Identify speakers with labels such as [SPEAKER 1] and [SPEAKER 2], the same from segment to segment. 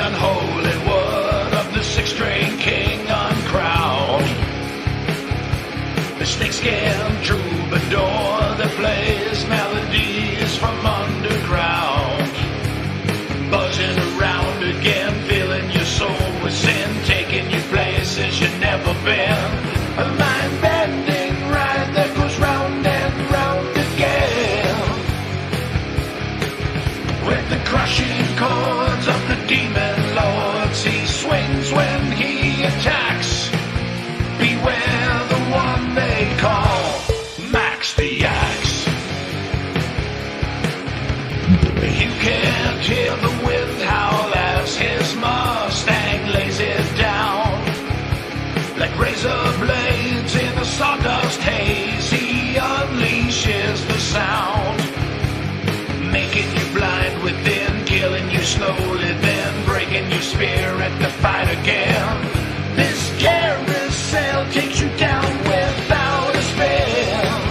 [SPEAKER 1] unholy wood of the six-string king uncrowned. The snakeskin troubadour that plays melodies from underground. Buzzing around again, filling your soul with sin, taking you places you've never been. A mind-bending ride that goes round and round again. With the crushing chords of the demon lords, he swings when he attacks. Beware the one they call Max the Axe. You can't hear the wind howl as his Mustang lays it down. Like razor blades in a sawdust haze, he unleashes the sound. Making you blind within, killing you slowly, then breaking your spirit to fight again. This carousel takes you down without a spell.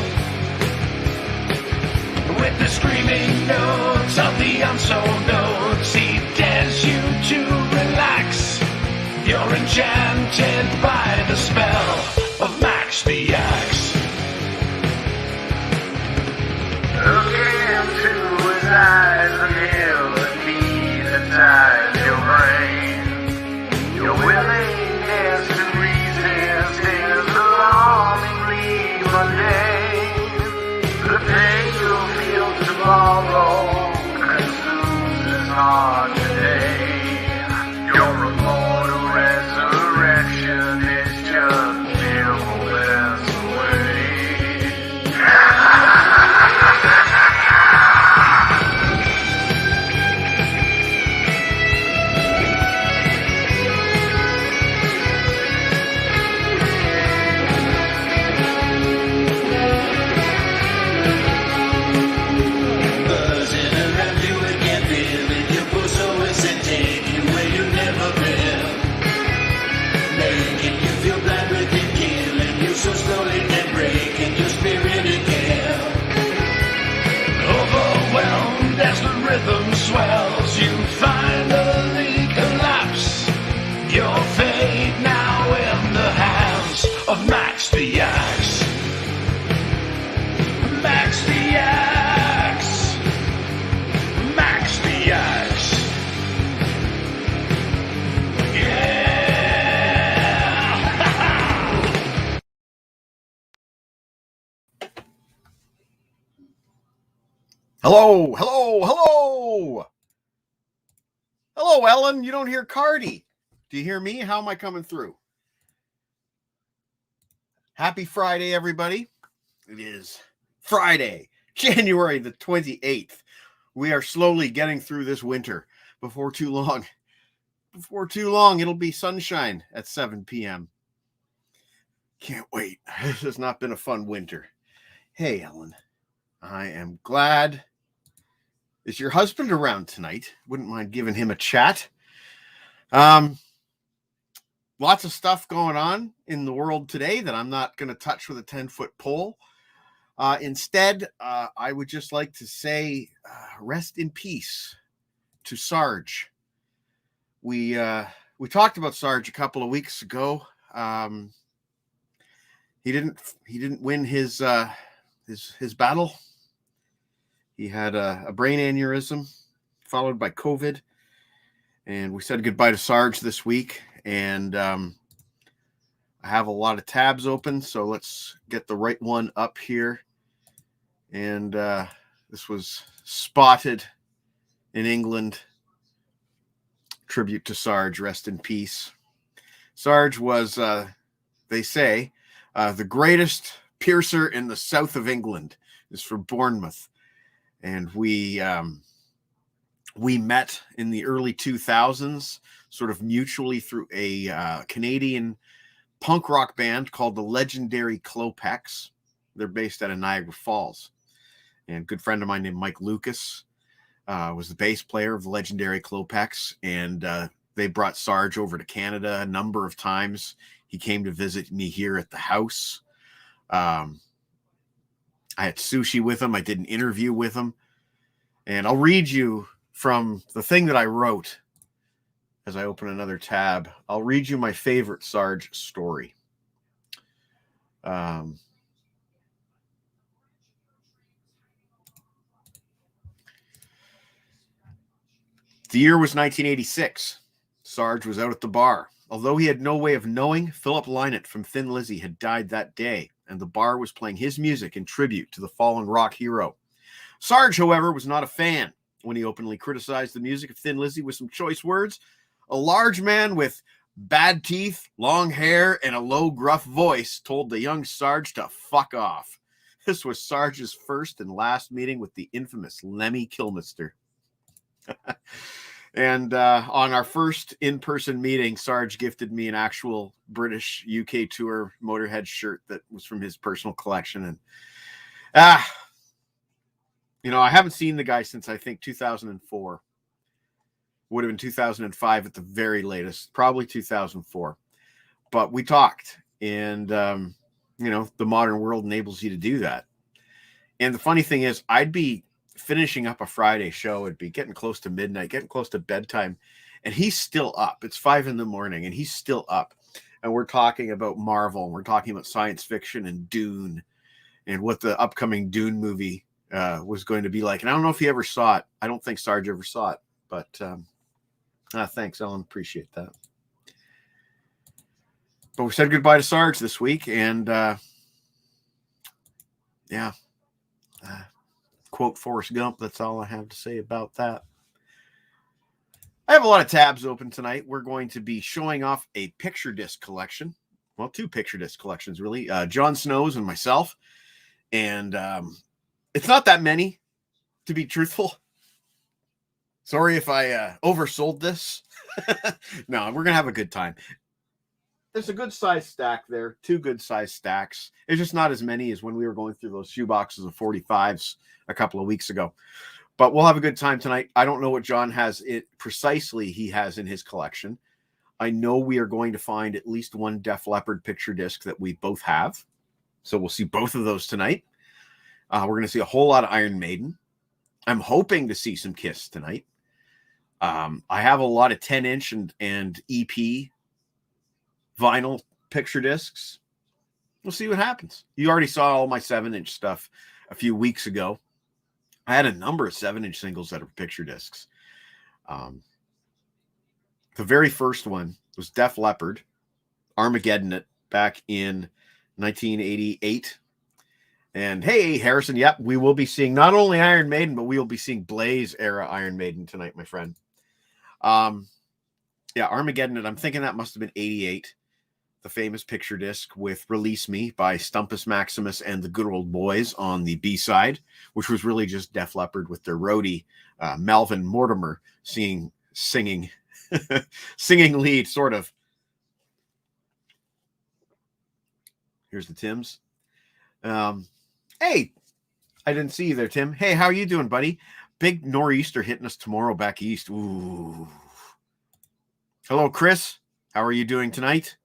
[SPEAKER 1] With the screaming notes of the unsold notes, he dares you to relax. You're enchanted by the spell of Max the Axe. Look into his eyes and he'll hypnotize your brain. Your willingness to resist is alarmingly mundane. The pain you'll feel tomorrow consumes his heart today. Your immortal resurrection is just illness away. Buzzing around you again, feeling your pulse always and take you where you've never been. Making you feel blind within, killing you so slowly and breaking your spirit again. Overwhelmed as the rhythm swells, you finally collapse. Your fate now in the hands of Max the Axe. Max the Axe. Max the Axe. Yeah!
[SPEAKER 2] Hello, hello, hello. Hello, Ellen. You don't hear Cardi. Do you hear me? How am I coming through? Happy Friday, everybody. It is Friday, January the 28th. We are slowly getting through this winter. Before too long, it'll be sunshine at 7 p.m. Can't wait. This has not been a fun winter. Hey, Ellen. I am glad. Is your husband around tonight? Wouldn't mind giving him a chat. Lots of stuff going on in the world today that I'm not going to touch with a 10-foot pole. Instead, I would just like to say rest in peace to Sarge. We talked about Sarge a couple of weeks ago. He didn't win his battle. He had a brain aneurysm followed by COVID, and we said goodbye to Sarge this week. And I have a lot of tabs open, so let's get the right one up here. And this was spotted in England. Tribute to Sarge, rest in peace. Sarge was, they say, the greatest piercer in the south of England. Is from Bournemouth. And we met in the early 2000s, sort of mutually through a Canadian punk rock band called the legendary Klopex. They're based out of Niagara Falls. And a good friend of mine named Mike Lucas was the bass player of the legendary Klopex. And they brought Sarge over to Canada a number of times. He came to visit me here at the house. I had sushi with him. I did an interview with him. And I'll read you from the thing that I wrote as I open another tab, I'll read you my favorite Sarge story. The year was 1986. Sarge was out at the bar. Although he had no way of knowing, Philip Lynott from Thin Lizzy had died that day, and the bar was playing his music in tribute to the fallen rock hero. Sarge, however, was not a fan. When he openly criticized the music of Thin Lizzy with some choice words, a large man with bad teeth, long hair, and a low, gruff voice told the young Sarge to fuck off. This was Sarge's first and last meeting with the infamous Lemmy Kilmister. And on our first in-person meeting, Sarge gifted me an actual British UK tour Motorhead shirt that was from his personal collection. And you know, I haven't seen the guy since I think 2004. Would have been 2005 at the very latest, probably 2004. But we talked, and you know, the modern world enables you to do that. And the funny thing is, I'd be finishing up a Friday show. It'd be getting close to midnight, getting close to bedtime, and he's still up. It's 5 a.m, and he's still up. And we're talking about Marvel, and we're talking about science fiction and Dune, and what the upcoming Dune movie was going to be like. And I don't know if he ever saw it. I don't think Sarge ever saw it, but thanks, Ellen. Appreciate that. But we said goodbye to Sarge this week, and yeah. Quote Forrest Gump. That's all I have to say about that. I have a lot of tabs open tonight. We're going to be showing off a picture disc collection. Well, 2 picture disc collections, really. Jon Snow's and myself. And it's not that many, to be truthful. Sorry if I oversold this. No, we're going to have a good time. There's a good size stack there. 2 good size stacks. It's just not as many as when we were going through those shoe boxes of 45s a couple of weeks ago. But we'll have a good time tonight. I don't know what John has precisely he has in his collection. I know we are going to find at least one Def Leppard picture disc that we both have. So we'll see both of those tonight. We're going to see a whole lot of Iron Maiden. I'm hoping to see some Kiss tonight. I have a lot of 10-inch and EP vinyl picture discs. We'll see what happens. You already saw all my 7-inch stuff a few weeks ago. I had a number of 7-inch singles that are picture discs. The very first one was Def Leppard, Armageddon It, back in 1988. And hey, Harrison, yep, we will be seeing not only Iron Maiden, but we will be seeing Blaze era Iron Maiden tonight, my friend. Yeah, Armageddon It, I'm thinking that must have been 88. The famous picture disc with Release Me by Stumpus Maximus and the Good Old Boys on the B-side, which was really just Def Leppard with their roadie, Melvin Mortimer, singing singing lead, sort of. Here's the Tims. Hey, I didn't see you there, Tim. Hey, how are you doing, buddy? Big nor'easter hitting us tomorrow back east. Ooh. Hello, Chris. How are you doing tonight?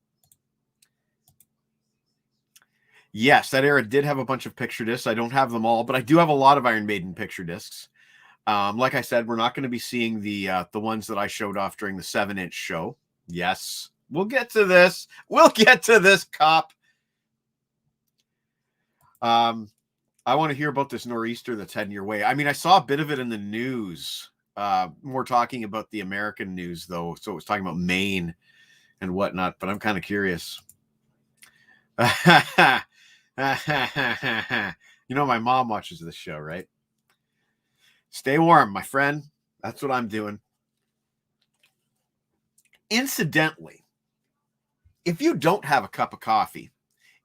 [SPEAKER 2] Yes, that era did have a bunch of picture discs. I don't have them all, but I do have a lot of Iron Maiden picture discs. Like I said, we're not going to be seeing the ones that I showed off during the 7-inch show. Yes, we'll get to this. We'll get to this, cop. I want to hear about this nor'easter that's heading your way. I mean, I saw a bit of it in the news. More talking about the American news, though. So it was talking about Maine and whatnot, but I'm kind of curious. You know, my mom watches this show, right? Stay warm, my friend. That's what I'm doing. Incidentally, if you don't have a cup of coffee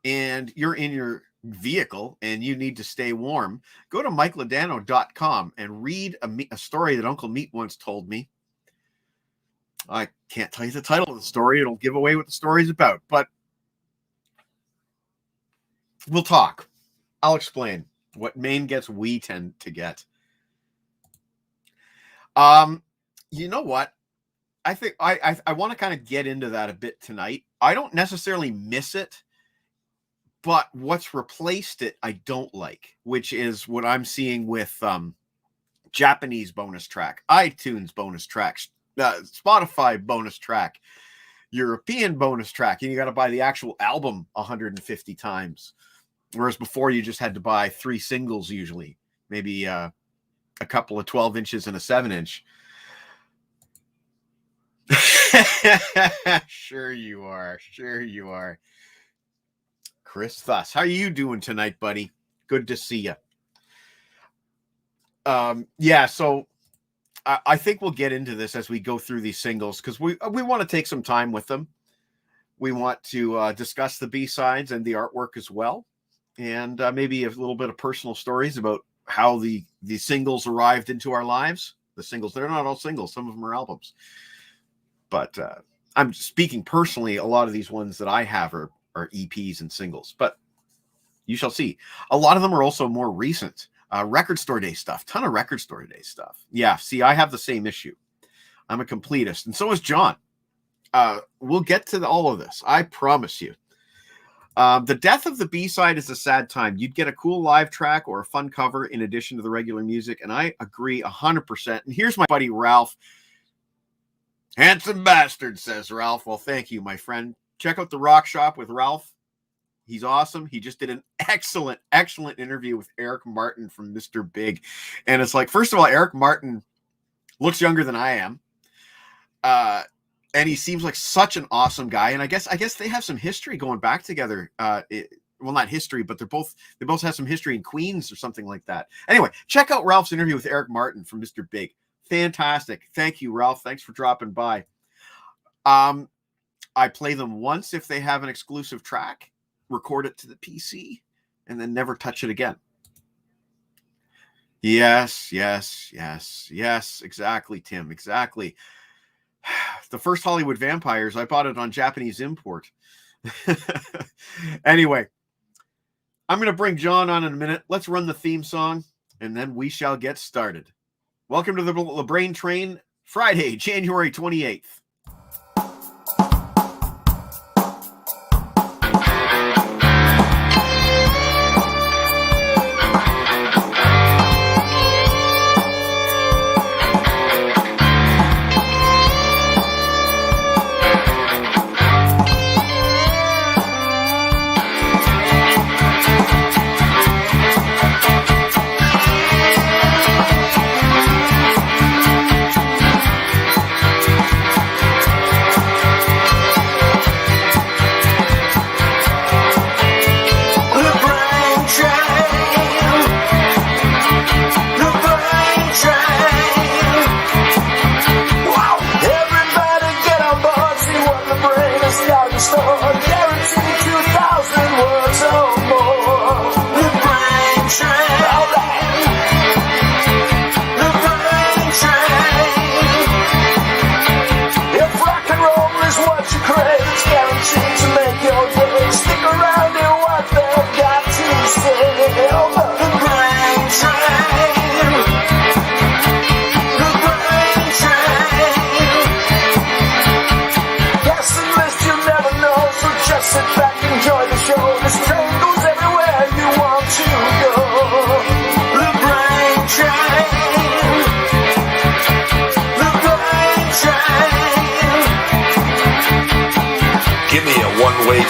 [SPEAKER 2] and you're in your vehicle and you need to stay warm, go to mikeladano.com and read a story that Uncle Meat once told me. I can't tell you the title of the story. It'll give away what the story's about, but we'll talk. I'll explain what Maine gets, we tend to get. You know what? I think I want to kind of get into that a bit tonight. I don't necessarily miss it, but what's replaced it, I don't like, which is what I'm seeing with Japanese bonus track, iTunes bonus tracks, Spotify bonus track, European bonus track, and you got to buy the actual album 150 times. Whereas before you just had to buy 3 singles usually, maybe a couple of 12 inches and a 7-inch. Sure you are. Sure you are. Chris Thuss, how are you doing tonight, buddy? Good to see you. Yeah, so I think we'll get into this as we go through these singles because we want to take some time with them. We want to discuss the B-sides and the artwork as well, and maybe a little bit of personal stories about how the singles arrived into our lives. The singles, they're not all singles. Some of them are albums. But I'm speaking personally, a lot of these ones that I have are EPs and singles. But you shall see. A lot of them are also more recent. Record Store Day stuff. Ton of Record Store Day stuff. Yeah, see, I have the same issue. I'm a completist. And so is John. We'll get to all of this. I promise you. The death of the B-side is a sad time. You'd get a cool live track or a fun cover in addition to the regular music. And I agree 100%. And here's my buddy Ralph. Handsome bastard, says Ralph. Well, thank you, my friend. Check out the Rock Shop with Ralph. He's awesome. He just did an excellent interview with Eric Martin from Mr. Big. And it's like, first of all, Eric Martin looks younger than I am. And he seems like such an awesome guy. And I guess they have some history going back together. Well, not history, but they both have some history in Queens or something like that. Anyway, check out Ralph's interview with Eric Martin from Mr. Big. Fantastic. Thank you, Ralph. Thanks for dropping by. I play them once if they have an exclusive track, record it to the PC, and then never touch it again. Yes. Exactly, Tim. Exactly. The first Hollywood Vampires, I bought it on Japanese import. Anyway, I'm going to bring John on in a minute. Let's run the theme song, and then we shall get started. Welcome to the LeBrain Train, Friday, January 28th.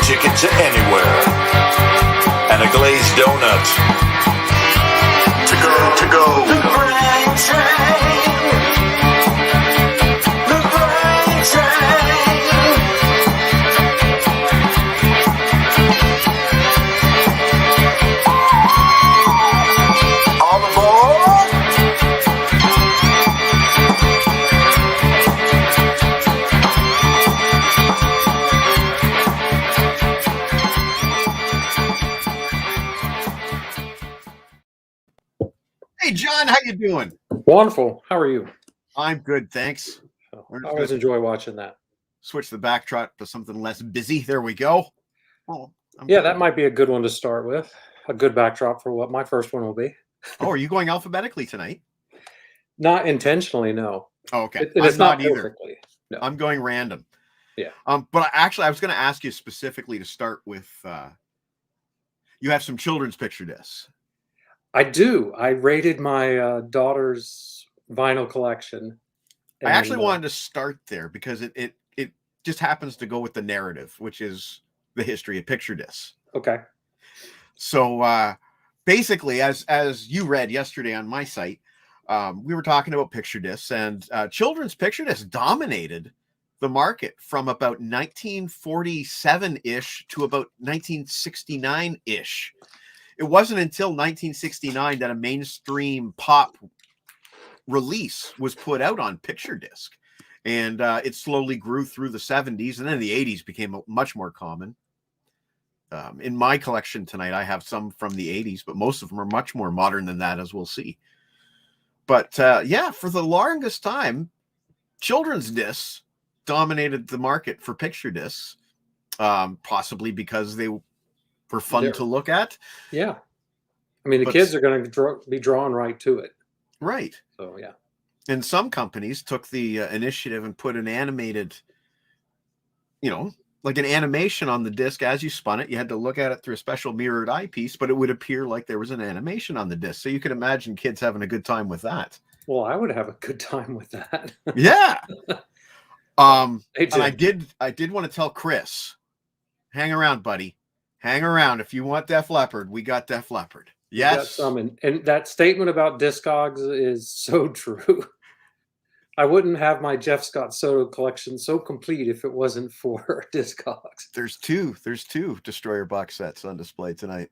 [SPEAKER 1] Ticket to anywhere and a glazed donut to go. The Brain Train. The Brain Train. All aboard.
[SPEAKER 2] Hey, John, how you doing?
[SPEAKER 3] Wonderful. How are you?
[SPEAKER 2] I'm good, thanks.
[SPEAKER 3] I always enjoy watching that.
[SPEAKER 2] Switch the backdrop to something less busy. There we go. Oh,
[SPEAKER 3] yeah, that might be a good one to start with. A good backdrop for what my first one will be.
[SPEAKER 2] Oh, are you going alphabetically tonight?
[SPEAKER 3] Not intentionally, no.
[SPEAKER 2] Oh, okay.
[SPEAKER 3] It's not
[SPEAKER 2] either.
[SPEAKER 3] Perfectly. No.
[SPEAKER 2] I'm going random.
[SPEAKER 3] Yeah.
[SPEAKER 2] But actually, I was going to ask you specifically to start with. You have some children's picture discs.
[SPEAKER 3] I do. I raided my daughter's vinyl collection
[SPEAKER 2] I actually
[SPEAKER 3] And
[SPEAKER 2] wanted to start there because it just happens to go with the narrative, which is the history of picture discs.
[SPEAKER 3] okay.
[SPEAKER 2] So basically, as you read yesterday on my site, we were talking about picture discs, and children's picture discs dominated the market from about 1947-ish to about 1969-ish. It wasn't until 1969 that a mainstream pop release was put out on picture disc, and it slowly grew through the 70s, and then the 80s became much more common. In my collection tonight, I have some from the 80s, but most of them are much more modern than that, as we'll see. But yeah, for the longest time, children's discs dominated the market for picture discs, possibly because they were fun to look at.
[SPEAKER 3] Yeah. I mean, the kids are going to be drawn right to it.
[SPEAKER 2] Right.
[SPEAKER 3] So, yeah.
[SPEAKER 2] And some companies took the initiative and put an animated, like an animation on the disc as you spun it. You had to look at it through a special mirrored eyepiece, but it would appear like there was an animation on the disc. So you could imagine kids having a good time with that.
[SPEAKER 3] Well, I would have a good time with that.
[SPEAKER 2] Yeah. And I did want to tell Chris, hang around, buddy. Hang around. If you want Def Leppard, we got Def Leppard. Yes.
[SPEAKER 3] And that statement about Discogs is so true. I wouldn't have my Jeff Scott Soto collection so complete if it wasn't for Discogs.
[SPEAKER 2] There's two Destroyer box sets on display tonight.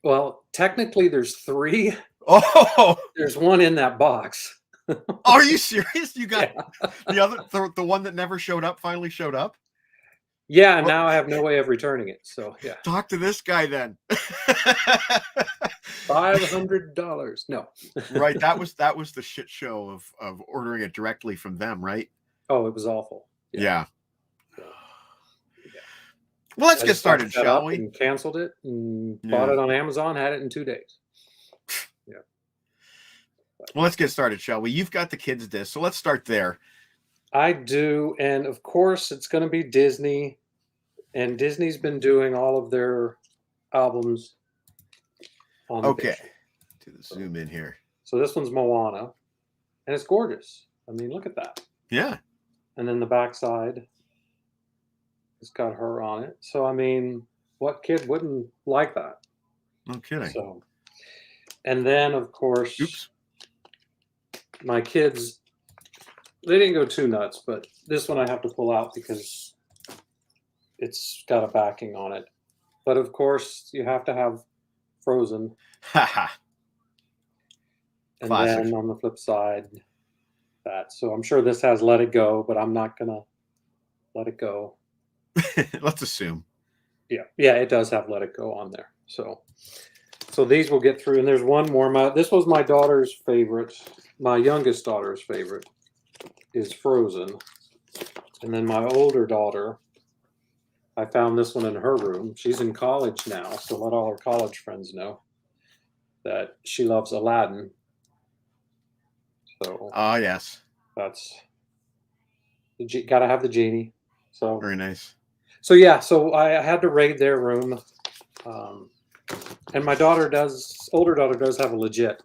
[SPEAKER 3] Well, technically there's 3.
[SPEAKER 2] Oh,
[SPEAKER 3] there's one in that box.
[SPEAKER 2] Are you serious? You got the one that never showed up finally showed up?
[SPEAKER 3] Yeah, and now I have no way of returning it. So yeah.
[SPEAKER 2] Talk to this guy then.
[SPEAKER 3] $500. No.
[SPEAKER 2] Right. That was the shit show of ordering it directly from them, right?
[SPEAKER 3] Oh, it was awful.
[SPEAKER 2] Yeah. Well, let's get started, shall we?
[SPEAKER 3] And canceled it and bought it on Amazon, had it in 2 days. Yeah.
[SPEAKER 2] Well, let's get started, shall we? You've got the kids' disc, so let's start there.
[SPEAKER 3] I do, and of course it's going to be Disney, and Disney's been doing all of their albums on the picture.
[SPEAKER 2] To the zoom in here.
[SPEAKER 3] So this one's Moana, and it's gorgeous. I mean, look at that.
[SPEAKER 2] Yeah.
[SPEAKER 3] And then the backside, it's got her on it. So I mean, what kid wouldn't like that?
[SPEAKER 2] No kidding.
[SPEAKER 3] So, and then of course, my kids. They didn't go too nuts, but this one I have to pull out because it's got a backing on it. But of course, you have to have Frozen. And
[SPEAKER 2] Classic.
[SPEAKER 3] then on the flip side, that. So I'm sure this has Let It Go, but I'm not going to let it go.
[SPEAKER 2] Let's assume.
[SPEAKER 3] Yeah, it does have Let It Go on there. So these will get through. And there's one more. This was my daughter's favorite, my youngest daughter's favorite. Is Frozen. And then my older daughter, I found this one in her room. She's in college now, so let all her college friends know that she loves Aladdin. So
[SPEAKER 2] yes,
[SPEAKER 3] that's gotta have the genie. So
[SPEAKER 2] very nice.
[SPEAKER 3] So yeah, so I had to raid their room, and my older daughter does have a legit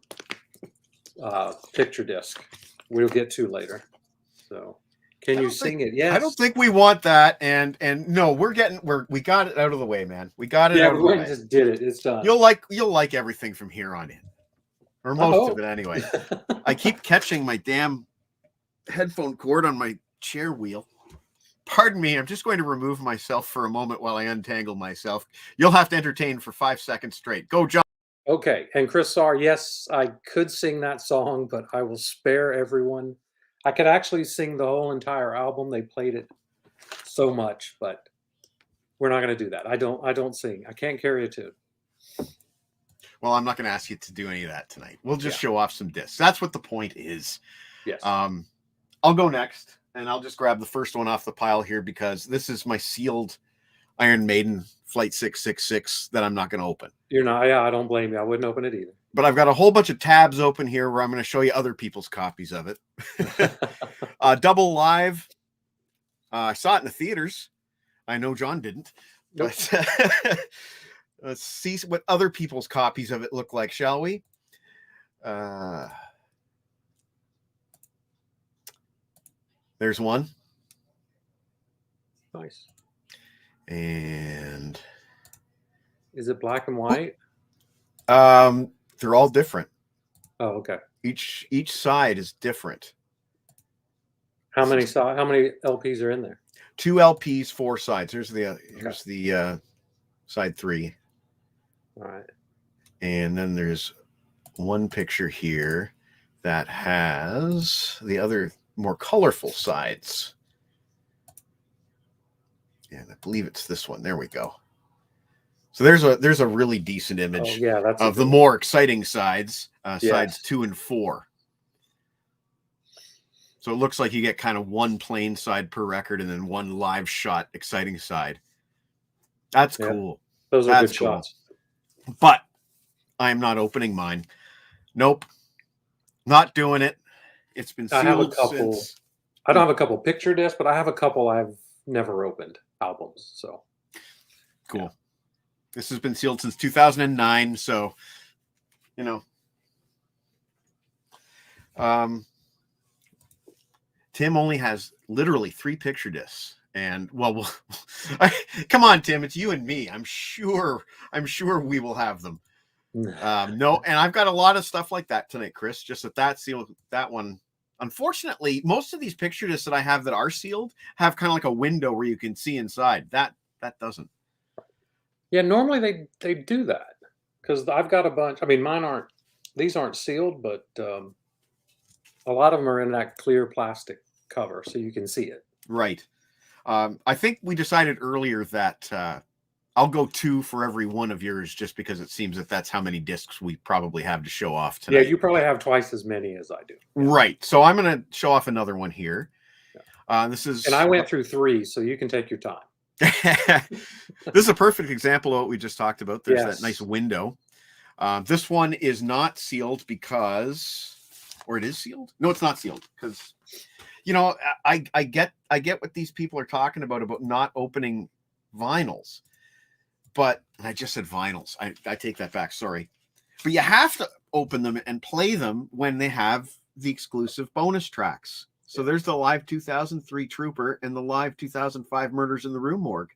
[SPEAKER 3] picture disc. We'll get to later. So, can you sing it? Yes.
[SPEAKER 2] I don't think we want that. And no, we got it out of the way, man. We got it out of the way.
[SPEAKER 3] Just did it. It's done.
[SPEAKER 2] You'll like everything from here on in, or most of it anyway. I keep catching my damn headphone cord on my chair wheel. Pardon me. I'm just going to remove myself for a moment while I untangle myself. You'll have to entertain for 5 seconds straight. Go, John.
[SPEAKER 3] Okay. And Chris Sarr, yes, I could sing that song, but I will spare everyone. I could actually sing the whole entire album. They played it so much, but we're not going to do that. I don't sing. I can't carry a tune.
[SPEAKER 2] Well, I'm not going to ask you to do any of that tonight. We'll just show off some discs. That's what the point is.
[SPEAKER 3] Yes.
[SPEAKER 2] I'll go next, and I'll just grab the first one off the pile here because this is my sealed Iron Maiden Flight 666 that I'm not going to open.
[SPEAKER 3] You're not. Yeah, I don't blame you. I wouldn't open it either.
[SPEAKER 2] But I've got a whole bunch of tabs open here where I'm going to show you other people's copies of it. Double Live. I saw it in the theaters. I know John didn't. Nope. But let's see what other people's copies of it look like, shall we? There's one.
[SPEAKER 3] Nice.
[SPEAKER 2] And
[SPEAKER 3] is it black and white?
[SPEAKER 2] They're all different.
[SPEAKER 3] Oh, okay.
[SPEAKER 2] Each side is different.
[SPEAKER 3] How many LPs are in there?
[SPEAKER 2] 2 LPs, 4 sides. Here's the side 3.
[SPEAKER 3] All right.
[SPEAKER 2] And then there's one picture here that has the other more colorful sides. And I believe it's this one. There we go. So there's a really decent image of the more exciting sides, sides 2 and 4. So it looks like you get kind of one plain side per record and then one live shot exciting side. That's cool.
[SPEAKER 3] Those are good shots.
[SPEAKER 2] But I'm not opening mine. Nope. Not doing it. It's been sealed.
[SPEAKER 3] I have a couple. Since... I don't have a couple picture discs, but I have a couple I've never opened albums. So
[SPEAKER 2] cool. Yeah. This has been sealed since 2009. So, Tim only has literally 3 picture discs. And come on, Tim, it's you and me. I'm sure we will have them. No, and I've got a lot of stuff like that tonight, Chris. Just that sealed, that one. Unfortunately, most of these picture discs that I have that are sealed have kind of like a window where you can see inside. That doesn't.
[SPEAKER 3] Yeah, normally they do that because I've got a bunch. I mean, these aren't sealed, but a lot of them are in that clear plastic cover, so you can see it.
[SPEAKER 2] Right. I think we decided earlier that I'll go 2 for every one of yours just because it seems that's how many discs we probably have to show off tonight.
[SPEAKER 3] Yeah, you probably have twice as many as I do.
[SPEAKER 2] Right. So I'm going to show off another one here. Yeah. This is...
[SPEAKER 3] And I went through 3, so you can take your time.
[SPEAKER 2] This is a perfect example of what we just talked about. There's that nice window. This one is not sealed because... Or it is sealed? No, it's not sealed because... I get what these people are talking about not opening vinyls. But I just said vinyls. I take that back. Sorry. But you have to open them and play them when they have the exclusive bonus tracks. So there's the live 2003 Trooper and the live 2005 Murders in the Rue Morgue.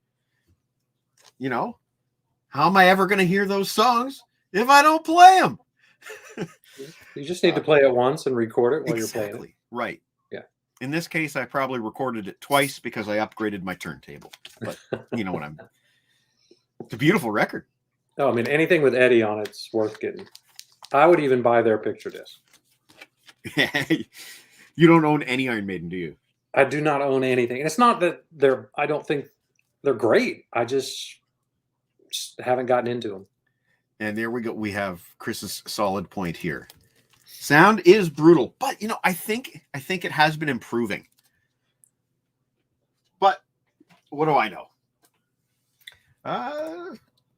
[SPEAKER 2] How am I ever going to hear those songs if I don't play them?
[SPEAKER 3] You just need to play it once and record it while you're playing it.
[SPEAKER 2] Right.
[SPEAKER 3] Yeah.
[SPEAKER 2] In this case, I probably recorded it twice because I upgraded my turntable. But you know what I'm... It's a beautiful record.
[SPEAKER 3] Oh, I mean, anything with Eddie on it's worth getting. I would even buy their picture disc.
[SPEAKER 2] You don't own any Iron Maiden, do you?
[SPEAKER 3] I do not own anything. And it's not that I don't think they're great. I just haven't gotten into them.
[SPEAKER 2] And there we go. We have Chris's solid point here. Sound is brutal, but I think it has been improving. But what do I know? Do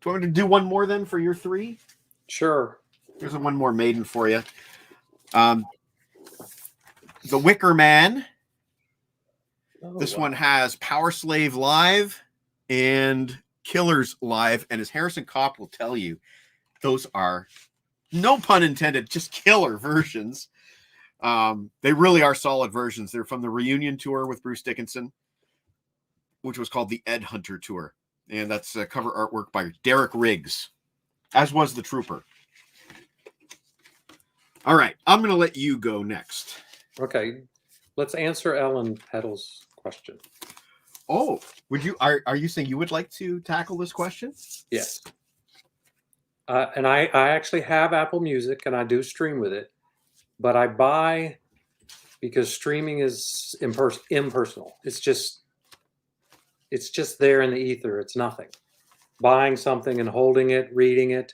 [SPEAKER 2] you want me to do one more then for your 3?
[SPEAKER 3] Sure.
[SPEAKER 2] Here's one more Maiden for you. The Wicker Man. This one has Power Slave Live and Killers Live. And as Harrison Kopp will tell you, those are, no pun intended, just killer versions. They really are solid versions. They're from the reunion tour with Bruce Dickinson, which was called the Ed Hunter Tour. And that's cover artwork by Derek Riggs, as was the Trooper. All right, I'm going to let you go next.
[SPEAKER 3] Okay, let's answer Ellen Peddle's question.
[SPEAKER 2] Oh, are you saying you would like to tackle this question?
[SPEAKER 3] Yes. And I actually have Apple Music, and I do stream with it, but I buy because streaming is impersonal. It's just there in the ether. It's nothing. Buying something and holding it, reading it,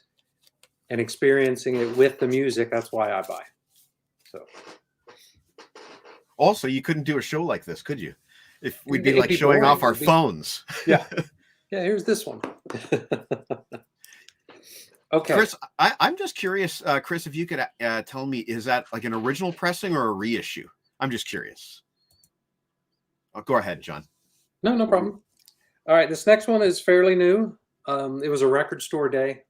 [SPEAKER 3] and experiencing it with the music, that's why I buy. So.
[SPEAKER 2] Also, you couldn't do a show like this, could you? If we'd be like showing off our phones.
[SPEAKER 3] Yeah. Yeah, here's this one. Okay.
[SPEAKER 2] Chris, I'm just curious, Chris, if you could tell me, is that like an original pressing or a reissue? I'm just curious. Go ahead, John.
[SPEAKER 3] No problem. All right, this next one is fairly new. It was a record store day.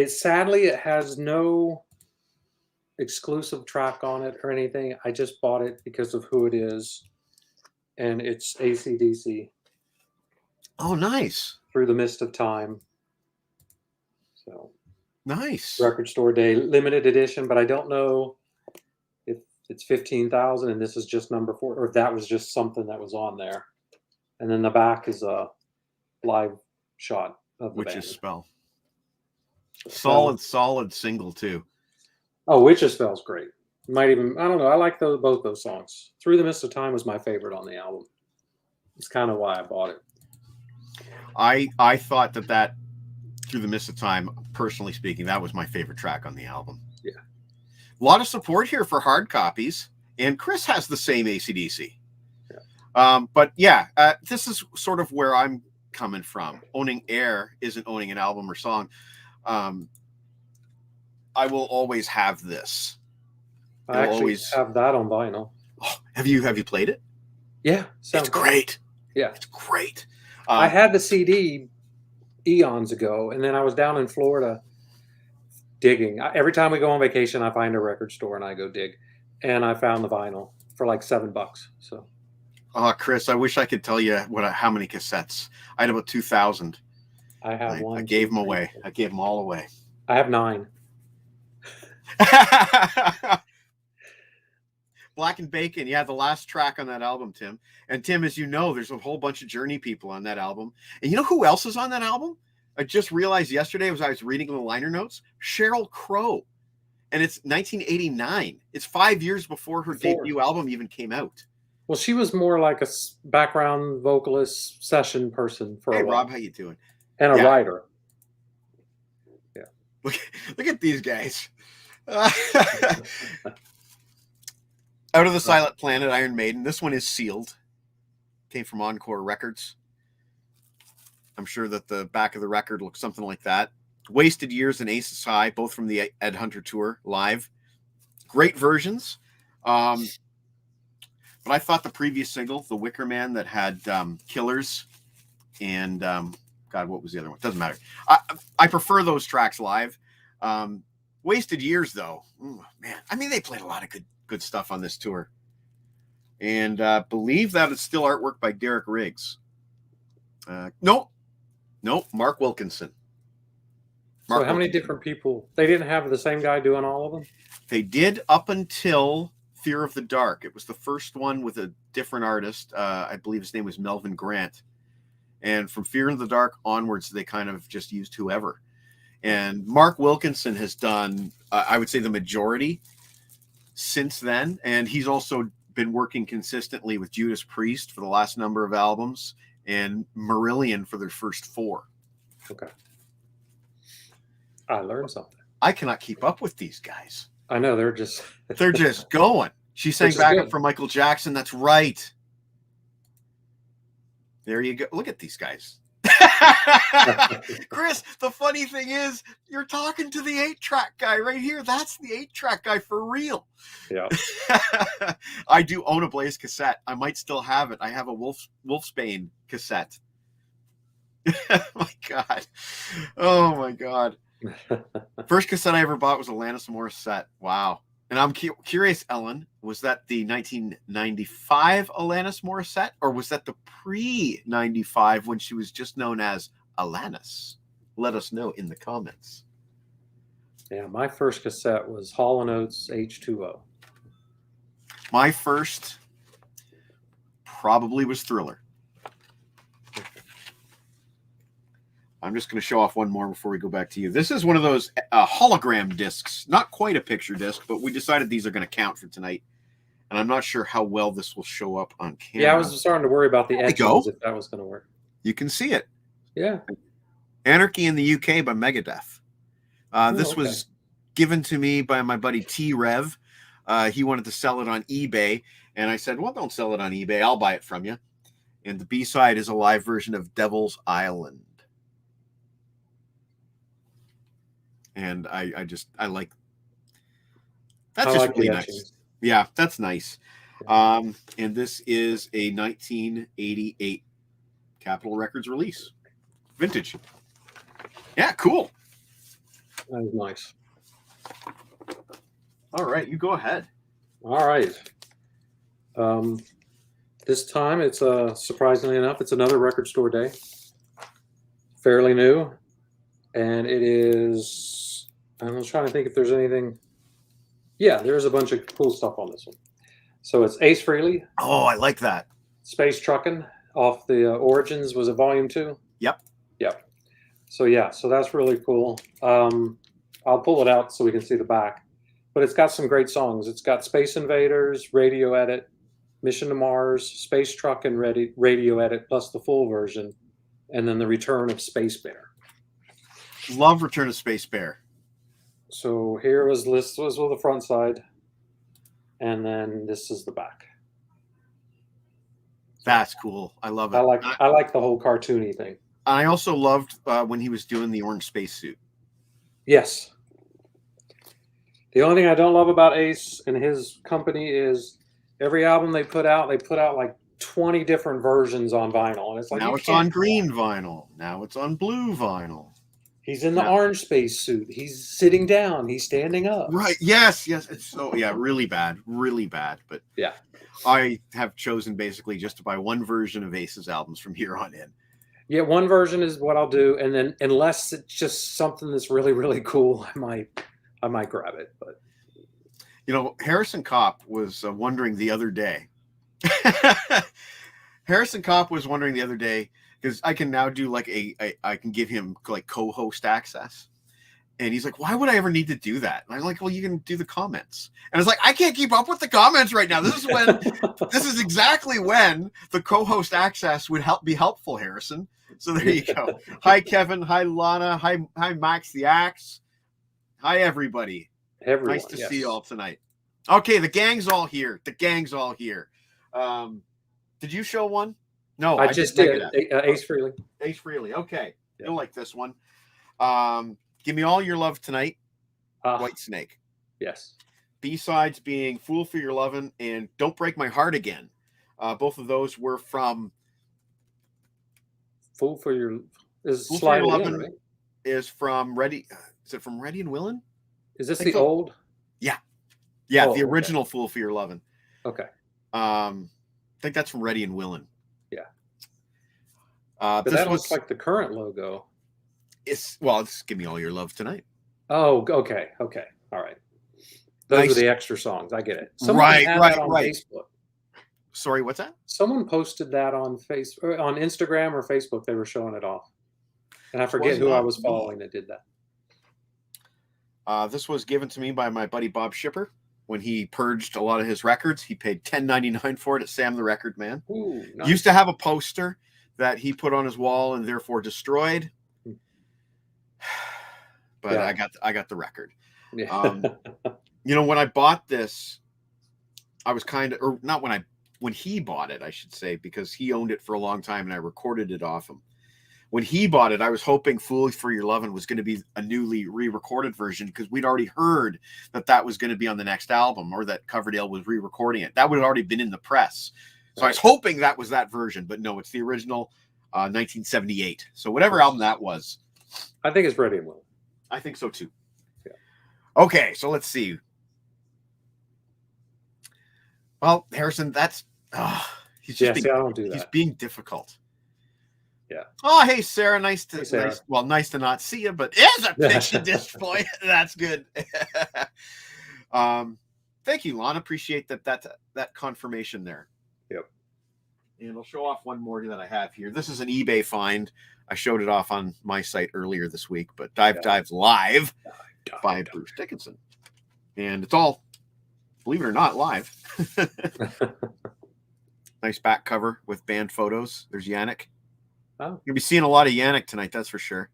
[SPEAKER 3] Sadly, it has no exclusive track on it or anything. I just bought it because of who it is, and it's AC/DC,
[SPEAKER 2] Oh, nice.
[SPEAKER 3] Through the Mist of Time. So
[SPEAKER 2] Nice.
[SPEAKER 3] record store day, limited edition, but I don't know if it's 15,000 and this is just number 4, or if that was just something that was on there. And then the back is a live shot of the
[SPEAKER 2] Witch's
[SPEAKER 3] band.
[SPEAKER 2] Spell. Solid single too.
[SPEAKER 3] Oh, Witch's Spell's great. Might even, I don't know, I like both those songs. Through the Mist of Time was my favorite on the album. It's kind of why I bought it.
[SPEAKER 2] I thought that Through the Mist of Time, personally speaking, that was my favorite track on the album.
[SPEAKER 3] Yeah.
[SPEAKER 2] A lot of support here for hard copies, and Chris has the same AC/DC.
[SPEAKER 3] Yeah.
[SPEAKER 2] But yeah, this is sort of where I'm coming from. Owning Air isn't owning an album or song. I will always have this.
[SPEAKER 3] I actually have that on vinyl.
[SPEAKER 2] Oh, have you played it?
[SPEAKER 3] Yeah.
[SPEAKER 2] It's great.
[SPEAKER 3] Yeah.
[SPEAKER 2] It's great.
[SPEAKER 3] I had the CD eons ago, and then I was down in Florida digging. Every time we go on vacation, I find a record store and I go dig. And I found the vinyl for like $7. So.
[SPEAKER 2] Oh, Chris, I wish I could tell you how many cassettes. I had about 2,000.
[SPEAKER 3] I have one.
[SPEAKER 2] I gave them away. I gave them all away.
[SPEAKER 3] I have 9.
[SPEAKER 2] Black and Bacon, yeah, the last track on that album, Tim. And Tim, as you know, there's a whole bunch of Journey people on that album. And you know who else is on that album? I just realized yesterday as I was reading the liner notes, Sheryl Crow. And it's 1989. It's 5 years before her debut album even came out.
[SPEAKER 3] Well, she was more like a background vocalist session person for a while.
[SPEAKER 2] Rob, how you doing?
[SPEAKER 3] And a writer. Yeah.
[SPEAKER 2] Look at these guys. Out of the Silent Planet, Iron Maiden. This one is sealed. Came from Encore Records. I'm sure that the back of the record looks something like that. Wasted Years and Aces High, both from the Ed Hunter tour live. Great versions. But I thought the previous single, The Wicker Man, that had Killers and God, what was the other one? Doesn't matter. I prefer those tracks live. Wasted Years, though, man. I mean, they played a lot of good stuff on this tour, and believe that it's still artwork by Derek Riggs. No, Mark Wilkinson.
[SPEAKER 3] So how many different people? They didn't have the same guy doing all of them?
[SPEAKER 2] They did up until Fear of the Dark. It was the first one with a different artist. I believe his name was Melvin Grant. And from Fear of the Dark onwards, they kind of just used whoever. And Mark Wilkinson has done, I would say, the majority since then. And he's also been working consistently with Judas Priest for the last number of albums and Marillion for their first 4.
[SPEAKER 3] Okay. I learned something.
[SPEAKER 2] I cannot keep up with these guys.
[SPEAKER 3] I know, they're just
[SPEAKER 2] going. She sang backup for Michael Jackson. That's right. There you go. Look at these guys. Chris, the funny thing is, you're talking to the 8-track guy right here. That's the 8-track guy for real.
[SPEAKER 3] Yeah.
[SPEAKER 2] I do own a Blaze cassette. I might still have it. I have a Wolfsbane cassette. My God. Oh, my God. First cassette I ever bought was Alanis Morissette. Wow. And I'm curious, Ellen, was that the 1995 Alanis Morissette, or was that the pre-95 when she was just known as Alanis? Let us know in the comments.
[SPEAKER 3] Yeah, my first cassette was Hall & Oates H2O.
[SPEAKER 2] My first probably was Thriller. I'm just going to show off one more before we go back to you. This is one of those hologram discs. Not quite a picture disc, but we decided these are going to count for tonight. And I'm not sure how well this will show up on camera.
[SPEAKER 3] Yeah, I was starting to worry about the edges if that was going to work.
[SPEAKER 2] You can see it.
[SPEAKER 3] Yeah.
[SPEAKER 2] Anarchy in the UK by Megadeth. This was given to me by my buddy T-Rev. He wanted to sell it on eBay. And I said, well, don't sell it on eBay. I'll buy it from you. And the B-side is a live version of Devil's Island. And I like that's just really nice. Yeah, that's nice. And this is a 1988 Capitol Records release. Vintage. Yeah, cool.
[SPEAKER 3] That was nice.
[SPEAKER 2] All right, you go ahead.
[SPEAKER 3] All right. This time it's surprisingly enough, it's another record store day. Fairly new, and it is. I was trying to think if there's anything. Yeah, there's a bunch of cool stuff on this one. So it's Ace Frehley,
[SPEAKER 2] Oh, I like that.
[SPEAKER 3] Space Truckin' off the Origins. Was it Volume 2?
[SPEAKER 2] Yep.
[SPEAKER 3] Yep. So yeah, so that's really cool. I'll pull it out so we can see the back. But it's got some great songs. It's got Space Invaders, Radio Edit, Mission to Mars, Space Truckin' Radio Edit, plus the full version, and then the Return of Space Bear.
[SPEAKER 2] Love Return of Space Bear.
[SPEAKER 3] So here was this was the front side, and then this is the back.
[SPEAKER 2] That's cool. I love it.
[SPEAKER 3] I like the whole cartoony thing.
[SPEAKER 2] I also loved when he was doing the orange spacesuit.
[SPEAKER 3] Yes. The only thing I don't love about Ace and his company is every album they put out like 20 different versions on vinyl, and it's like
[SPEAKER 2] Now it's on green vinyl. Now it's on blue vinyl.
[SPEAKER 3] He's in the orange spacesuit. He's sitting down. He's standing up.
[SPEAKER 2] Right. Yes. It's so really bad. But
[SPEAKER 3] yeah,
[SPEAKER 2] I have chosen basically just to buy one version of Ace's albums from here on in.
[SPEAKER 3] Yeah, one version is what I'll do, and then unless it's just something that's really, really cool, I might grab it. But
[SPEAKER 2] Harrison Kopp was wondering the other day. Harrison Kopp was wondering the other day because I can now do like I can give him like co-host access, and he's like, "Why would I ever need to do that?" And I'm like, "Well, you can do the comments." And it's like, I can't keep up with the comments right now. This is exactly when the co-host access would be helpful, Harrison. So there you go. Hi, Kevin. Hi, Lana. Hi, Max the Axe. Hi, everybody.
[SPEAKER 3] Everyone,
[SPEAKER 2] nice to see you all tonight. Okay, the gang's all here. Did you show one? No,
[SPEAKER 3] I just did. Ace Frehley.
[SPEAKER 2] Ace Frehley. Okay, you'll like this one. Give Me All Your Love Tonight. White Snake.
[SPEAKER 3] Yes.
[SPEAKER 2] B-sides being Fool for Your Lovin' and Don't Break My Heart Again. Both of those were from
[SPEAKER 3] Fool for Your
[SPEAKER 2] Lovin' right? Is from Ready. Is it from Ready and Willin'?
[SPEAKER 3] Is this the old?
[SPEAKER 2] Yeah. Yeah, the original Fool for Your Lovin'.
[SPEAKER 3] Okay.
[SPEAKER 2] I think that's from Ready and Willin'.
[SPEAKER 3] Yeah.
[SPEAKER 2] But
[SPEAKER 3] that looks like the current logo.
[SPEAKER 2] It's Give Me All Your Love Tonight.
[SPEAKER 3] Oh, okay. All right. Those are the extra songs. I get it.
[SPEAKER 2] Someone
[SPEAKER 3] had that on Facebook.
[SPEAKER 2] Sorry, what's that?
[SPEAKER 3] Someone posted that on Instagram or Facebook. They were showing it off, and I forget who I was following that did that.
[SPEAKER 2] This was given to me by my buddy Bob Shipper when he purged a lot of his records. He paid $10.99 for it at Sam the Record Man.
[SPEAKER 3] Ooh, nice.
[SPEAKER 2] Used to have a poster that he put on his wall and therefore destroyed. But yeah. I got the record.
[SPEAKER 3] Yeah.
[SPEAKER 2] When I bought this, I was when he bought it, I should say, because he owned it for a long time and I recorded it off him. When he bought it, I was hoping Fool for Your Lovin' was going to be a newly re-recorded version because we'd already heard that was going to be on the next album or that Coverdale was re-recording it. That would have already been in the press. So I was hoping that was that version, but no, it's the original 1978. So whatever album that was.
[SPEAKER 3] I think it's Ready and Willin'.
[SPEAKER 2] I think so too.
[SPEAKER 3] Yeah.
[SPEAKER 2] Okay, so let's see. Well, Harrison, he's just
[SPEAKER 3] I don't do that.
[SPEAKER 2] He's being difficult.
[SPEAKER 3] Yeah.
[SPEAKER 2] Oh, hey, Sarah. Nice to
[SPEAKER 3] Sarah.
[SPEAKER 2] nice to not see you, but it's a picture display. That's good. Thank you, Lana. Appreciate that confirmation there.
[SPEAKER 3] Yep.
[SPEAKER 2] And I'll show off one more that I have here. This is an eBay find. I showed it off on my site earlier this week, but Dives Live by Bruce Dickinson. And it's all, believe it or not, live. Nice back cover with band photos. There's Yannick.
[SPEAKER 3] Oh.
[SPEAKER 2] You'll be seeing a lot of Yannick tonight, that's for sure.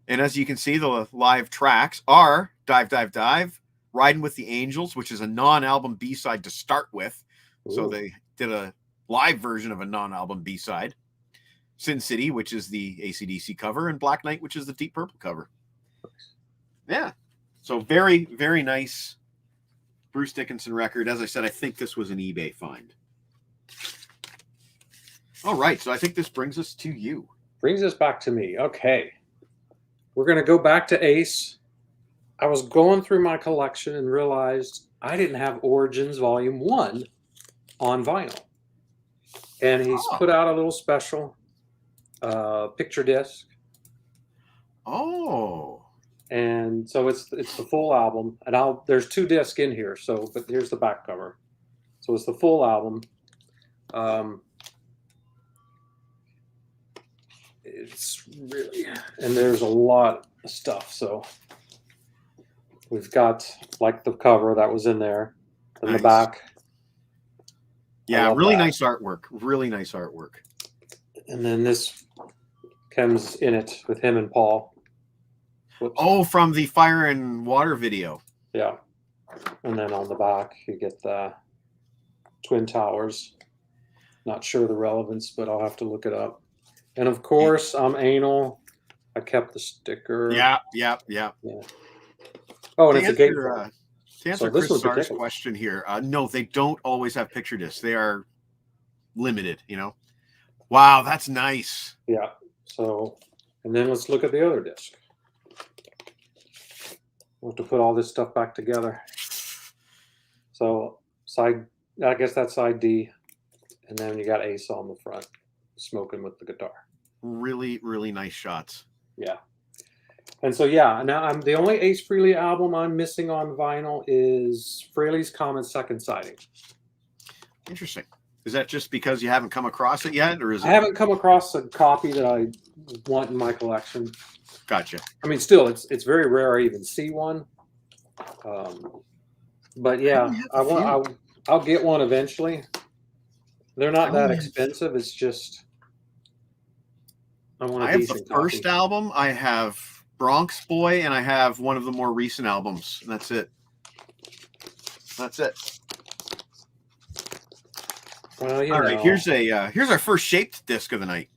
[SPEAKER 2] And as you can see, the live tracks are Dive, Riding with the Angels, which is a non-album B-side to start with. Ooh. So they did a live version of a non-album B-side. Sin City, which is the AC/DC cover, and Black Knight, which is the Deep Purple cover. Yeah. So very, very nice Bruce Dickinson record. As I said, I think this was an eBay find. All right. So I think this brings us to you.
[SPEAKER 3] Brings us back to me. Okay. We're going to go back to Ace. I was going through my collection and realized I didn't have Origins Volume 1 on vinyl. And he's put out a little special picture disc.
[SPEAKER 2] Oh.
[SPEAKER 3] And so it's the full album. And there's 2 discs in here. So, but here's the back cover. So it's the full album. It's really, and there's a lot of stuff. So we've got like the cover that was in there, and
[SPEAKER 2] Nice.
[SPEAKER 3] the back.
[SPEAKER 2] Yeah, really nice artwork. Really nice artwork.
[SPEAKER 3] And then this comes in it with him and Paul. Whoops.
[SPEAKER 2] Oh, from the Fire and Water video.
[SPEAKER 3] Yeah. And then on the back, you get the Twin Towers. Not sure the relevance, but I'll have to look it up. And of course, I'm anal. I kept the sticker.
[SPEAKER 2] Yeah.
[SPEAKER 3] Oh, and it's a gate.
[SPEAKER 2] To answer Chris Sar's question here, no, they don't always have picture discs. They are limited, you know. Wow, that's nice.
[SPEAKER 3] Yeah. So, and then let's look at the other disc. We'll have to put all this stuff back together. So, I guess that's side D. And then you got Ace on the front, smoking with the guitar.
[SPEAKER 2] Really, really nice shots.
[SPEAKER 3] Yeah. And so, yeah, now I'm the only Ace Frehley album I'm missing on vinyl is Frehley's Comet Second Sighting.
[SPEAKER 2] Interesting. Is that just because you haven't come across it yet, or is it?
[SPEAKER 3] I haven't come across a copy that I want in my collection.
[SPEAKER 2] Gotcha.
[SPEAKER 3] I mean, still, it's very rare I even see one. But yeah, I'll get one eventually. They're not that expensive. It's just I want.
[SPEAKER 2] I have the first album. I have Bronx Boy, and I have one of the more recent albums. And that's it. That's it.
[SPEAKER 3] Well,
[SPEAKER 2] all right. Here's our first shaped disc of the night,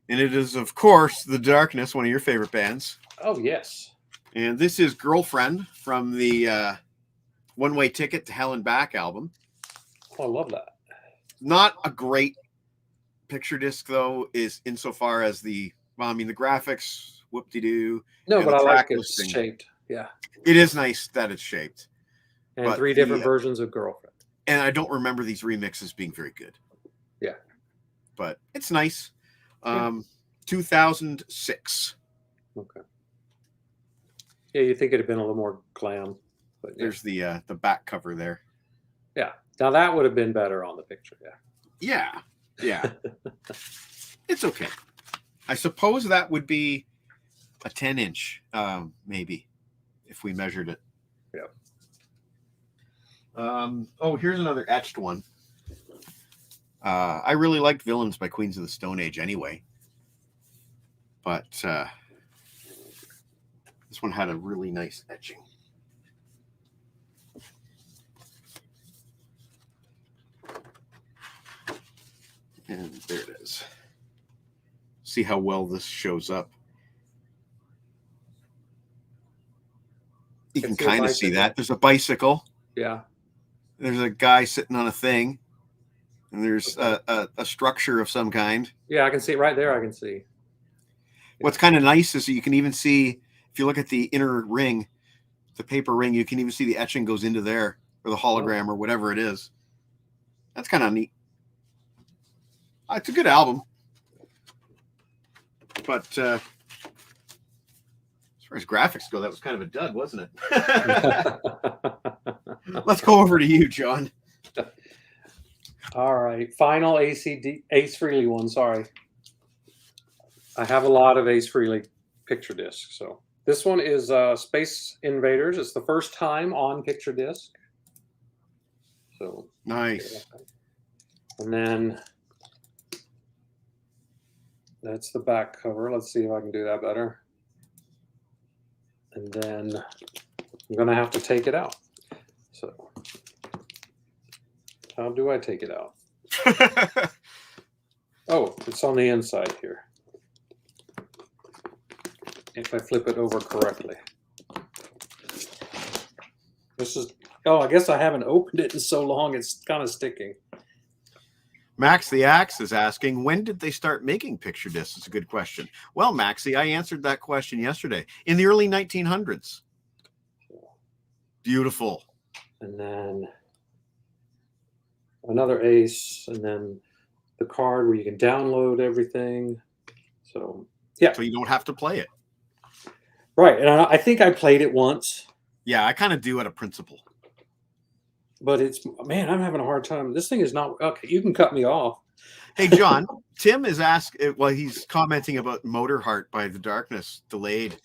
[SPEAKER 2] and it is, of course, The Darkness, one of your favorite bands.
[SPEAKER 3] Oh yes.
[SPEAKER 2] And this is Girlfriend from the One Way Ticket to Hell and Back album.
[SPEAKER 3] Oh, I love that.
[SPEAKER 2] Not a great picture disc, though, is insofar as the graphics, whoop-de-doo.
[SPEAKER 3] No, but I like it's shaped. Yeah.
[SPEAKER 2] It is nice that it's shaped.
[SPEAKER 3] And but 3 different versions of Girlfriend.
[SPEAKER 2] And I don't remember these remixes being very good.
[SPEAKER 3] Yeah.
[SPEAKER 2] But it's nice. 2006.
[SPEAKER 3] Okay. Yeah, you think it'd have been a little more glam. But yeah.
[SPEAKER 2] There's the back cover there.
[SPEAKER 3] Yeah. Now that would have been better on the picture.
[SPEAKER 2] Yeah. It's okay. I suppose that would be a 10-inch, maybe, if we measured it.
[SPEAKER 3] Yeah.
[SPEAKER 2] Here's another etched one. I really liked Villains by Queens of the Stone Age anyway. But this one had a really nice etching. And there it is. See how well this shows up. You can kind of see that. There's a bicycle.
[SPEAKER 3] Yeah.
[SPEAKER 2] There's a guy sitting on a thing. And there's a structure of some kind.
[SPEAKER 3] Yeah, I can see it right there. I can see.
[SPEAKER 2] What's kind of nice is you can even see, if you look at the inner ring, the paper ring, you can even see the etching goes into there, or the hologram, or whatever it is. That's kind of neat. It's a good album. But as far as graphics go, that was kind of a dud, wasn't it? Let's go over to you, John.
[SPEAKER 3] All right. Final Ace Frehley one. Sorry. I have a lot of Ace Frehley picture discs. So this one is Space Invaders. It's the first time on picture disc. So
[SPEAKER 2] nice.
[SPEAKER 3] And then that's the back cover. Let's see if I can do that better. And then I'm going to have to take it out. So how do I take it out? Oh, it's on the inside here. If I flip it over correctly. This is, I guess I haven't opened it in so long, it's kind of sticking.
[SPEAKER 2] Max the Axe is asking, when did they start making picture discs? It's a good question. Well, Maxie, I answered that question yesterday. In the early 1900s. Beautiful.
[SPEAKER 3] And then another ace, and then the card where you can download everything. So yeah.
[SPEAKER 2] So you don't have to play it.
[SPEAKER 3] Right. And I think I played it once.
[SPEAKER 2] Yeah, I kind of do at a principle.
[SPEAKER 3] But it's, man, I'm having a hard time. This thing is not, okay, you can cut me off.
[SPEAKER 2] Hey, John, Tim is asking, well, he's commenting about Motor Heart by The Darkness, delayed.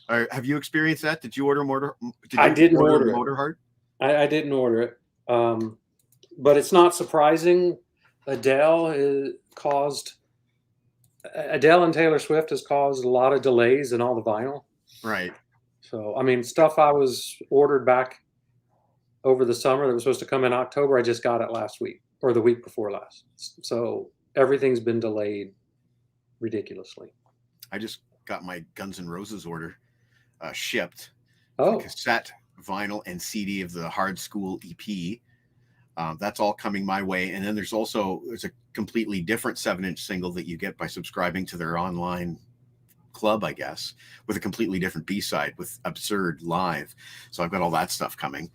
[SPEAKER 2] Have you experienced that? Did you order
[SPEAKER 3] I didn't order
[SPEAKER 2] Motor Heart?
[SPEAKER 3] I didn't order it. But it's not surprising. Adele and Taylor Swift has caused a lot of delays in all the vinyl.
[SPEAKER 2] Right.
[SPEAKER 3] So, I mean, stuff I was ordered back over the summer that was supposed to come in October, I just got it last week or the week before last. So everything's been delayed ridiculously.
[SPEAKER 2] I just got my Guns N' Roses order shipped.
[SPEAKER 3] Oh,
[SPEAKER 2] Cassette, vinyl, and CD of the Hard School EP. That's all coming my way. And then there's a completely different 7-inch single that you get by subscribing to their online club, I guess, with a completely different B-side with Absurd Live. So I've got all that stuff coming.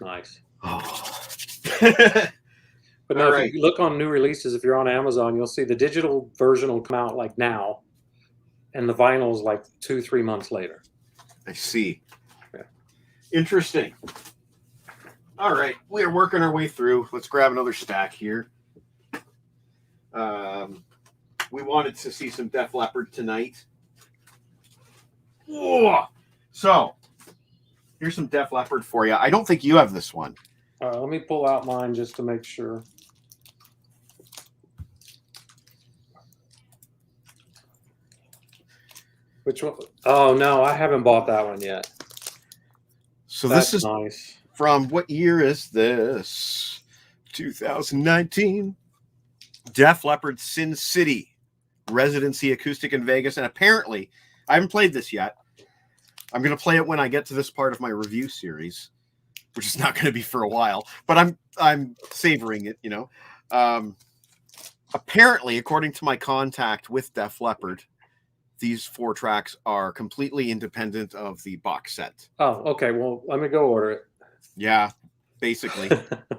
[SPEAKER 3] nice.
[SPEAKER 2] Oh.
[SPEAKER 3] But no,
[SPEAKER 2] Right.
[SPEAKER 3] if you look on new releases, if you're on Amazon, you'll see the digital version will come out like now, and the vinyl's like 2-3 months later.
[SPEAKER 2] I see.
[SPEAKER 3] Yeah.
[SPEAKER 2] Interesting. All right, we are working our way through. Let's grab another stack here. We wanted to see some Def Leppard tonight. Whoa! So, here's some Def Leppard for you. I don't think you have this one.
[SPEAKER 3] Let me pull out mine just to make sure. Which one? Oh, no, I haven't bought that one yet.
[SPEAKER 2] So
[SPEAKER 3] That's
[SPEAKER 2] this is
[SPEAKER 3] nice.
[SPEAKER 2] from, what year is this? 2019. Def Leppard Sin City residency acoustic in Vegas. And apparently, I haven't played this yet. I'm going to play it when I get to this part of my review series, which is not going to be for a while, but I'm savoring it, you know. Apparently, according to my contact with Def Leppard, these 4 tracks are completely independent of the box set.
[SPEAKER 3] Oh, okay. Well, let me go order it.
[SPEAKER 2] Yeah, basically.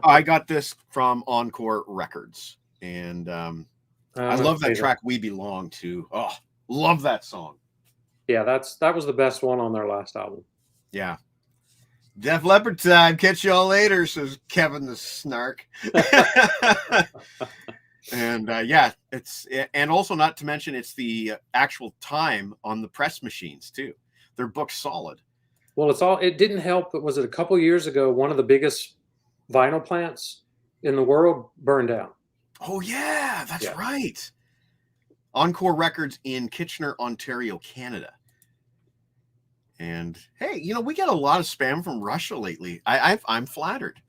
[SPEAKER 2] I got this from Encore Records, and I love that track, We Belong To. Oh, love that song.
[SPEAKER 3] Yeah, that was the best one on their last album.
[SPEAKER 2] Yeah. Def Leppard time. Catch y'all later, says Kevin the Snark. And yeah, and also not to mention it's the actual time on the press machines too. They're booked solid.
[SPEAKER 3] Well, it didn't help, but was it a couple years ago, one of the biggest vinyl plants in the world burned down?
[SPEAKER 2] Oh yeah, that's right. Encore Records in Kitchener, Ontario, Canada. And hey, you know, we get a lot of spam from Russia lately. I'm flattered.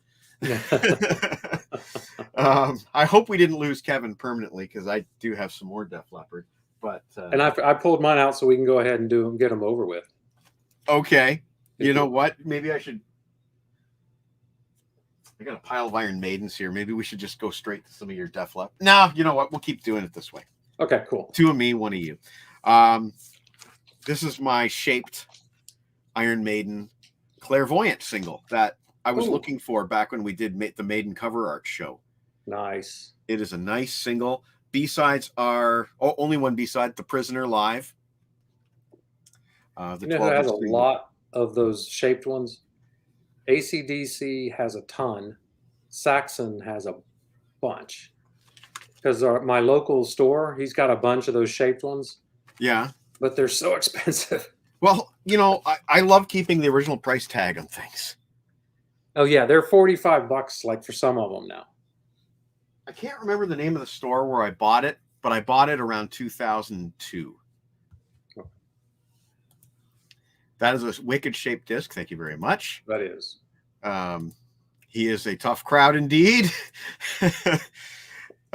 [SPEAKER 2] I hope we didn't lose Kevin permanently, because I do have some more Def Leppard. But
[SPEAKER 3] and I pulled mine out so we can go ahead and get them over with.
[SPEAKER 2] Okay, you know what? Maybe I should. I got a pile of Iron Maidens here. Maybe we should just go straight to some of your Def Leppard. No, you know what? We'll keep doing it this way.
[SPEAKER 3] Okay, cool.
[SPEAKER 2] 2 of me, 1 of you. This is my Shaped Iron Maiden Clairvoyant single that I was looking for back when we did the Maiden cover art show.
[SPEAKER 3] Nice.
[SPEAKER 2] It is a nice single. B-sides are only one B-side, The Prisoner Live.
[SPEAKER 3] You know who has a lot of those shaped ones? AC/DC has a ton. Saxon has a bunch. Because my local store, he's got a bunch of those shaped ones.
[SPEAKER 2] Yeah.
[SPEAKER 3] But they're so expensive.
[SPEAKER 2] Well, you know, I love keeping the original price tag on things.
[SPEAKER 3] Oh, yeah. They're $45 like for some of them now.
[SPEAKER 2] I can't remember the name of the store where I bought it, but I bought it around 2002. That is a wicked shaped disc. Thank you very much.
[SPEAKER 3] That is.
[SPEAKER 2] He is a tough crowd indeed.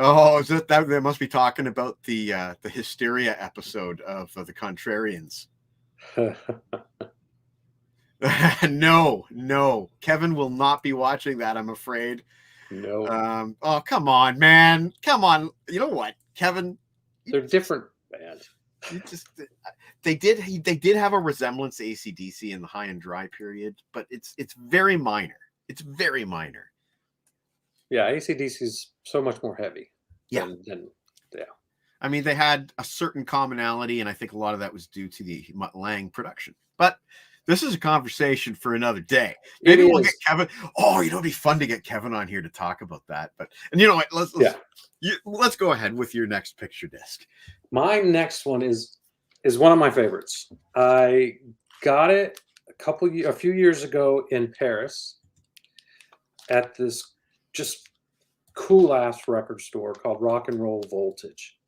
[SPEAKER 2] Oh, is that they must be talking about the Hysteria episode of the Contrarians. No. Kevin will not be watching that, I'm afraid.
[SPEAKER 3] No.
[SPEAKER 2] Oh, come on, man. Come on. You know what, Kevin?
[SPEAKER 3] They're different bands.
[SPEAKER 2] You just they did have a resemblance to AC/DC in the High and Dry period, but it's very minor. It's very minor.
[SPEAKER 3] Yeah, AC/DC is so much more heavy.
[SPEAKER 2] Yeah.
[SPEAKER 3] Yeah.
[SPEAKER 2] I mean, they had a certain commonality, and I think a lot of that was due to the Mutt Lange production. But this is a conversation for another day. Maybe we'll get Kevin. Oh, it'd be fun to get Kevin on here to talk about that. But you know what? Let's go ahead with your next picture disc.
[SPEAKER 3] My next one is one of my favorites. I got it a few years ago in Paris at this just cool ass record store called Rock and Roll Voltage.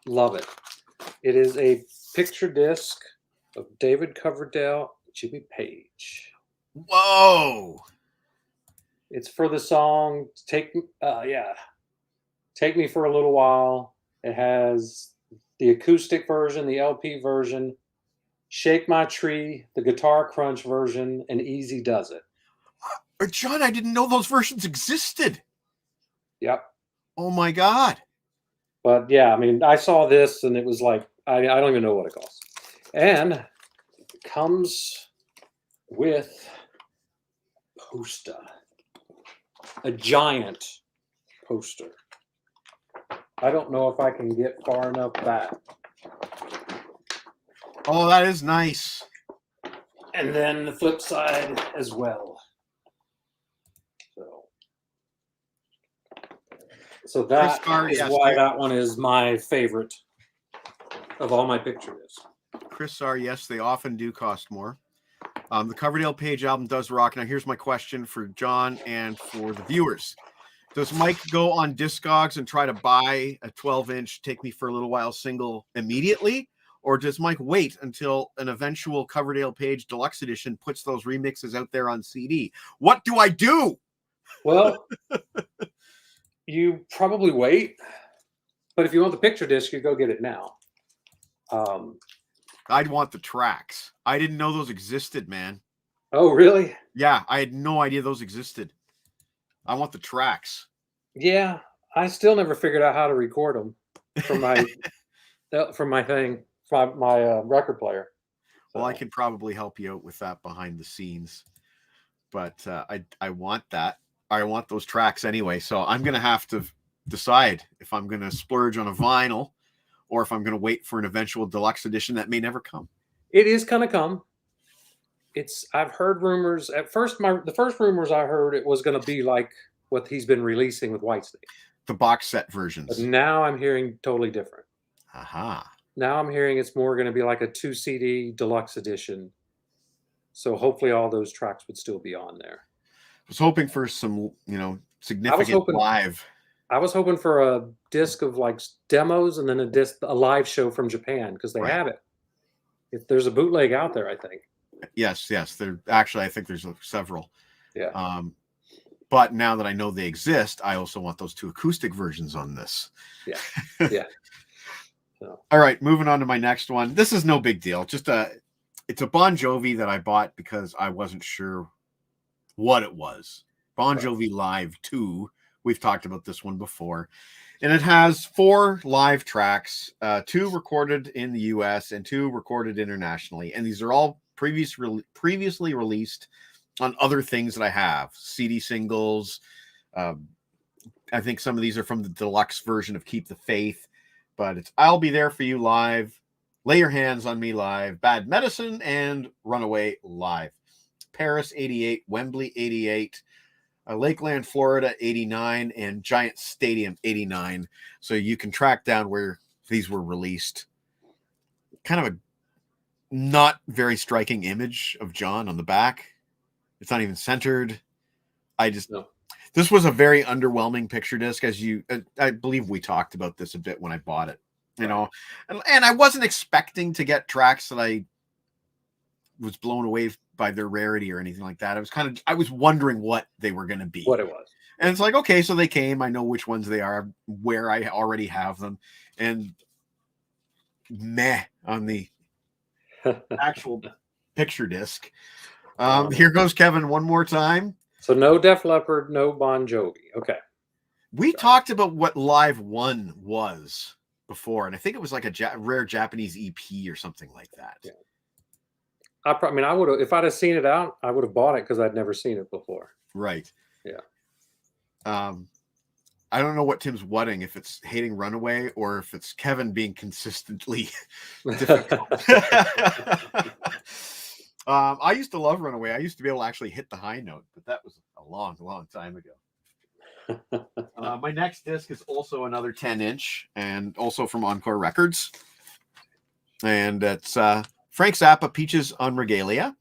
[SPEAKER 3] Love it. It is a picture disc of David Coverdale, Jimmy Page.
[SPEAKER 2] Whoa!
[SPEAKER 3] It's for the song Take Me for a Little While. It has the acoustic version, the LP version, Shake My Tree, the Guitar Crunch version, and Easy Does It.
[SPEAKER 2] John, I didn't know those versions existed.
[SPEAKER 3] Yep.
[SPEAKER 2] Oh my God.
[SPEAKER 3] But yeah, I mean, I saw this and it was like, I don't even know what it costs. And it comes with a poster, a giant poster. I don't know if I can get far enough back.
[SPEAKER 2] Oh, that is nice.
[SPEAKER 3] And then the flip side as well. So that is why that one is my favorite of all my picture discs.
[SPEAKER 2] Chris R, yes, they often do cost more. The Coverdale Page album does rock. Now, here's my question for John and for the viewers. Does Mike go on Discogs and try to buy a 12-inch Take Me for a Little While single immediately? Or does Mike wait until an eventual Coverdale Page Deluxe Edition puts those remixes out there on CD? What do I do?
[SPEAKER 3] Well, you probably wait. But if you want the picture disc, you go get it now.
[SPEAKER 2] I'd want the tracks. I didn't know those existed, man.
[SPEAKER 3] Oh, really?
[SPEAKER 2] Yeah, I had no idea those existed. I want the tracks.
[SPEAKER 3] Yeah, I still never figured out how to record them from my my record player.
[SPEAKER 2] Well, I can probably help you out with that behind the scenes, but I want that. I want those tracks anyway, so I'm gonna have to decide if I'm gonna splurge on a vinyl or if I'm gonna wait for an eventual deluxe edition that may never come.
[SPEAKER 3] It is gonna come. I've heard rumors. At first, the first rumors I heard, it was going to be like what he's been releasing with Whitesnake.
[SPEAKER 2] The box set versions.
[SPEAKER 3] But now I'm hearing totally different.
[SPEAKER 2] Aha.
[SPEAKER 3] Now I'm hearing it's more going to be like a 2 CD deluxe edition. So hopefully all those tracks would still be on there.
[SPEAKER 2] I was hoping for some, significant live.
[SPEAKER 3] I was hoping for a disc of like demos and then a live show from Japan because they have it. If there's a bootleg out there, I think.
[SPEAKER 2] Yes. There actually, I think there's several.
[SPEAKER 3] Yeah.
[SPEAKER 2] But now that I know they exist, I also want those 2 acoustic versions on this.
[SPEAKER 3] Yeah. Yeah. So.
[SPEAKER 2] All right, moving on to my next one. This is no big deal. It's a Bon Jovi that I bought because I wasn't sure what it was. Bon Jovi Live 2. We've talked about this one before. And it has 4 live tracks, 2 recorded in the US and 2 recorded internationally. And these are all previously released on other things that I have. CD singles. I think some of these are from the deluxe version of Keep the Faith. But it's I'll Be There For You Live, Lay Your Hands on Me Live, Bad Medicine, and Runaway Live. Paris, 88, Wembley, 88, Lakeland, Florida, 89, and Giant Stadium, 89. So you can track down where these were released. Kind of a not very striking image of John on the back. It's not even centered. This was a very underwhelming picture disc, I believe we talked about this a bit when I bought it, and I wasn't expecting to get tracks that I was blown away by their rarity or anything like that. I was wondering what they were going to be,
[SPEAKER 3] what it was.
[SPEAKER 2] And it's like, okay, so they came, I know which ones they are, where I already have them, and meh on the actual picture disc. Here goes Kevin one more time.
[SPEAKER 3] So no Def Leppard, no Bon Jovi. Okay.
[SPEAKER 2] We talked about what Live 1 was. before, and I think it was like a rare Japanese EP or something like that.
[SPEAKER 3] Yeah. I mean, I would have, if I'd have seen it out, I would have bought it because I'd never seen it before.
[SPEAKER 2] Right.
[SPEAKER 3] Yeah.
[SPEAKER 2] I don't know what Tim's whatting, if it's hating Runaway or if it's Kevin being consistently difficult. I used to love Runaway. I used to be able to actually hit the high note, but that was a long, long time ago. My next disc is also another 10-inch and also from Encore Records. And it's Frank Zappa, Peaches on Regalia,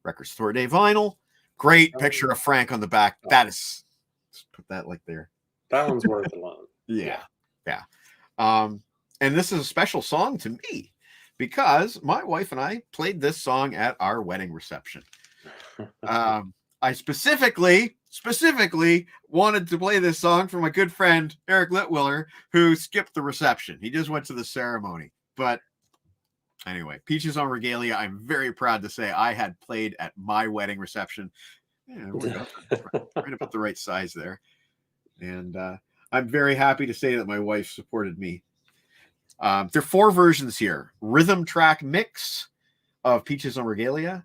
[SPEAKER 2] Record Store Day vinyl. Great picture of Frank on the back. That is, let's put that like there.
[SPEAKER 3] That one's worth a loan.
[SPEAKER 2] Yeah. And this is a special song to me because my wife and I played this song at our wedding reception. I specifically wanted to play this song for my good friend Eric Litwiller, who skipped the reception. He just went to the ceremony. But anyway, Peaches on Regalia, I'm very proud to say I had played at my wedding reception. Yeah, right about the right size there. And I'm very happy to say that my wife supported me. There are 4 versions here. Rhythm track mix of Peaches on Regalia,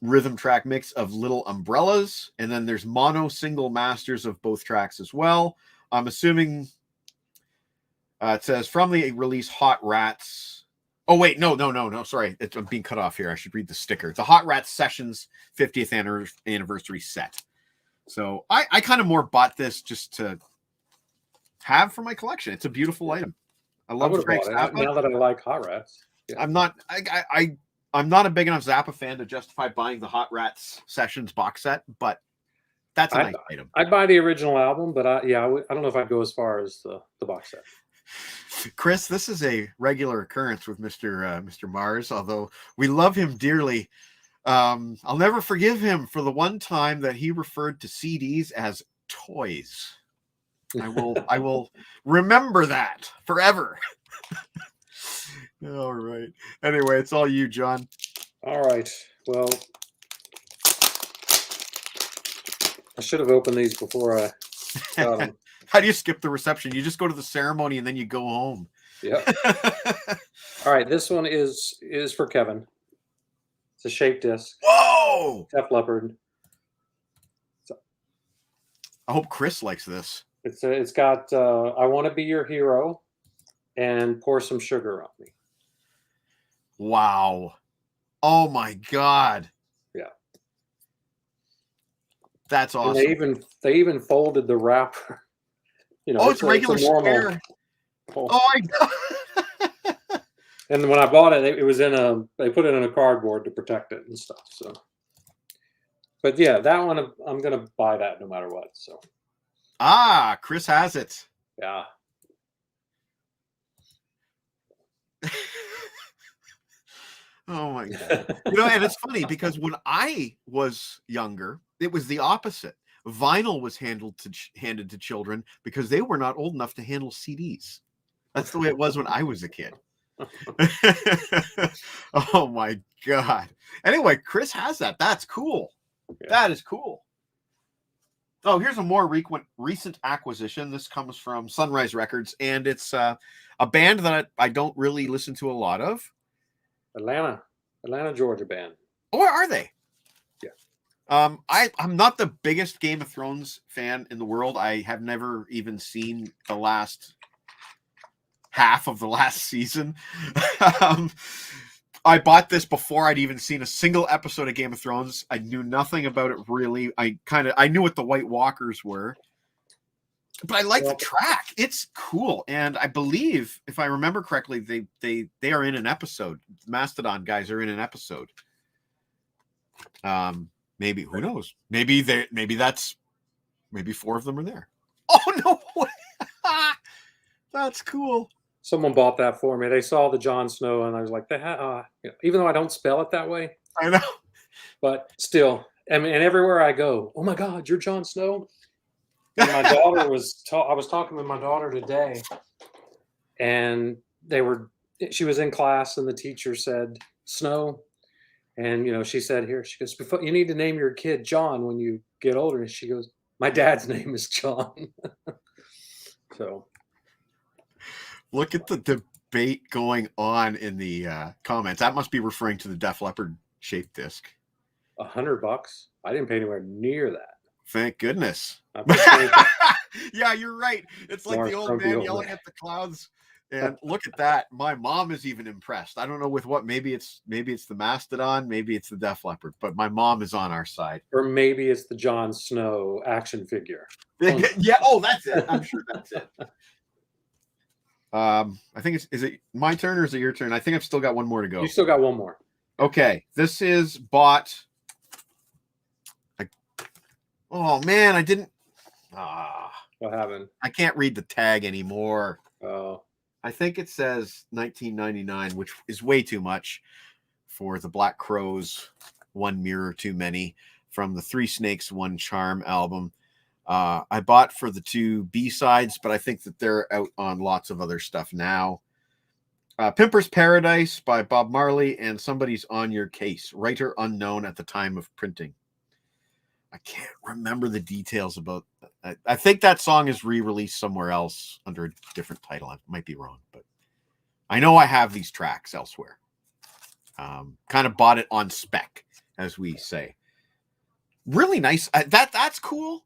[SPEAKER 2] rhythm track mix of Little Umbrellas, and then there's mono single masters of both tracks as well. I'm assuming it says from the release Hot Rats. Oh, wait, no. Sorry, I'm being cut off here. I should read the sticker. The Hot Rats Sessions 50th anniversary set. So I kind of more bought this just to have for my collection. It's a beautiful item. I love Frank Zappa.
[SPEAKER 3] Now that I like Hot Rats. Yeah.
[SPEAKER 2] I'm not a big enough Zappa fan to justify buying the Hot Rats Sessions box set, but that's a nice item.
[SPEAKER 3] I'd buy the original album, but I don't know if I'd go as far as the box set.
[SPEAKER 2] Chris, this is a regular occurrence with Mr. Mars, although we love him dearly. I'll never forgive him for the one time that he referred to CDs as toys. I will remember that forever. All right. Anyway, it's all you, John.
[SPEAKER 3] All right. Well, I should have opened these before I got them.
[SPEAKER 2] How do you skip the reception? You just go to the ceremony and then you go home.
[SPEAKER 3] Yeah. All right. This one is for Kevin. It's a shape disc.
[SPEAKER 2] Whoa!
[SPEAKER 3] Def Leppard.
[SPEAKER 2] I hope Chris likes this.
[SPEAKER 3] It's got I Want to Be Your Hero and Pour Some Sugar on Me.
[SPEAKER 2] Wow. Oh my God.
[SPEAKER 3] Yeah.
[SPEAKER 2] That's awesome.
[SPEAKER 3] And they even folded the wrapper. You know,
[SPEAKER 2] it's a regular square. Oh my God.
[SPEAKER 3] And when I bought it, it was they put it in a cardboard to protect it and stuff. So, but yeah, that one I'm gonna buy that no matter what. So,
[SPEAKER 2] Chris has it.
[SPEAKER 3] Yeah.
[SPEAKER 2] Oh my God. And it's funny because when I was younger, it was the opposite. Vinyl was handed to children because they were not old enough to handle CDs. That's the way it was when I was a kid. Oh my God. Anyway, Chris has that. That's cool. Yeah. That is cool. Oh, here's a more recent acquisition. This comes from Sunrise Records, and it's a band that I don't really listen to a lot of.
[SPEAKER 3] Atlanta, Georgia band.
[SPEAKER 2] Oh, are they?
[SPEAKER 3] Yeah.
[SPEAKER 2] I'm not the biggest Game of Thrones fan in the world. I have never even seen the last half of the last season. I bought this before I'd even seen a single episode of Game of Thrones. I knew nothing about it really. I knew what the White Walkers were, but I like the track. It's cool, and I believe, if I remember correctly, they are in an episode. Mastodon guys are in an episode. Maybe, who knows? Maybe 4 of them are there. Oh no way! That's cool.
[SPEAKER 3] Someone bought that for me. They saw the Jon Snow, and I was like, even though I don't spell it that way.
[SPEAKER 2] I know.
[SPEAKER 3] But still, I mean, and everywhere I go, oh my God, you're Jon Snow. And my daughter I was talking with my daughter today, and she was in class, and the teacher said, Snow. And, she said here, she goes, you need to name your kid John when you get older. And she goes, my dad's name is John. So.
[SPEAKER 2] Look at the debate going on in the comments. That must be referring to the Def Leppard shaped disc.
[SPEAKER 3] $100. I didn't pay anywhere near that.
[SPEAKER 2] Thank goodness.
[SPEAKER 3] I paid 20
[SPEAKER 2] Yeah, you're right. It's like
[SPEAKER 3] Lars
[SPEAKER 2] the old
[SPEAKER 3] Grumpy
[SPEAKER 2] man
[SPEAKER 3] over
[SPEAKER 2] yelling
[SPEAKER 3] there.
[SPEAKER 2] at the clouds. And look at that. My mom is even impressed. I don't know with what. Maybe it's the Mastodon, maybe it's the Def Leppard, but my mom is on our side.
[SPEAKER 3] Or maybe it's the Jon Snow action figure.
[SPEAKER 2] Yeah. Oh, that's it. I'm sure that's it. I think is it my turn or is it your turn? I think I've still got one more to go.
[SPEAKER 3] You still got one more.
[SPEAKER 2] Okay. This is bought. Oh man, I didn't.
[SPEAKER 3] What happened?
[SPEAKER 2] I can't read the tag anymore.
[SPEAKER 3] Oh.
[SPEAKER 2] I think it says 1999, which is way too much for the Black Crowes One Mirror Too Many from the Three Snakes One Charm album. I bought for the two B-sides, but I think that they're out on lots of other stuff now. Pimper's Paradise by Bob Marley and Somebody's on Your Case, writer unknown at the time of printing. I can't remember the details about that. I think that song is re-released somewhere else under a different title. I might be wrong, but I know I have these tracks elsewhere. Kind of bought it on spec, as we say. Really nice. That's cool.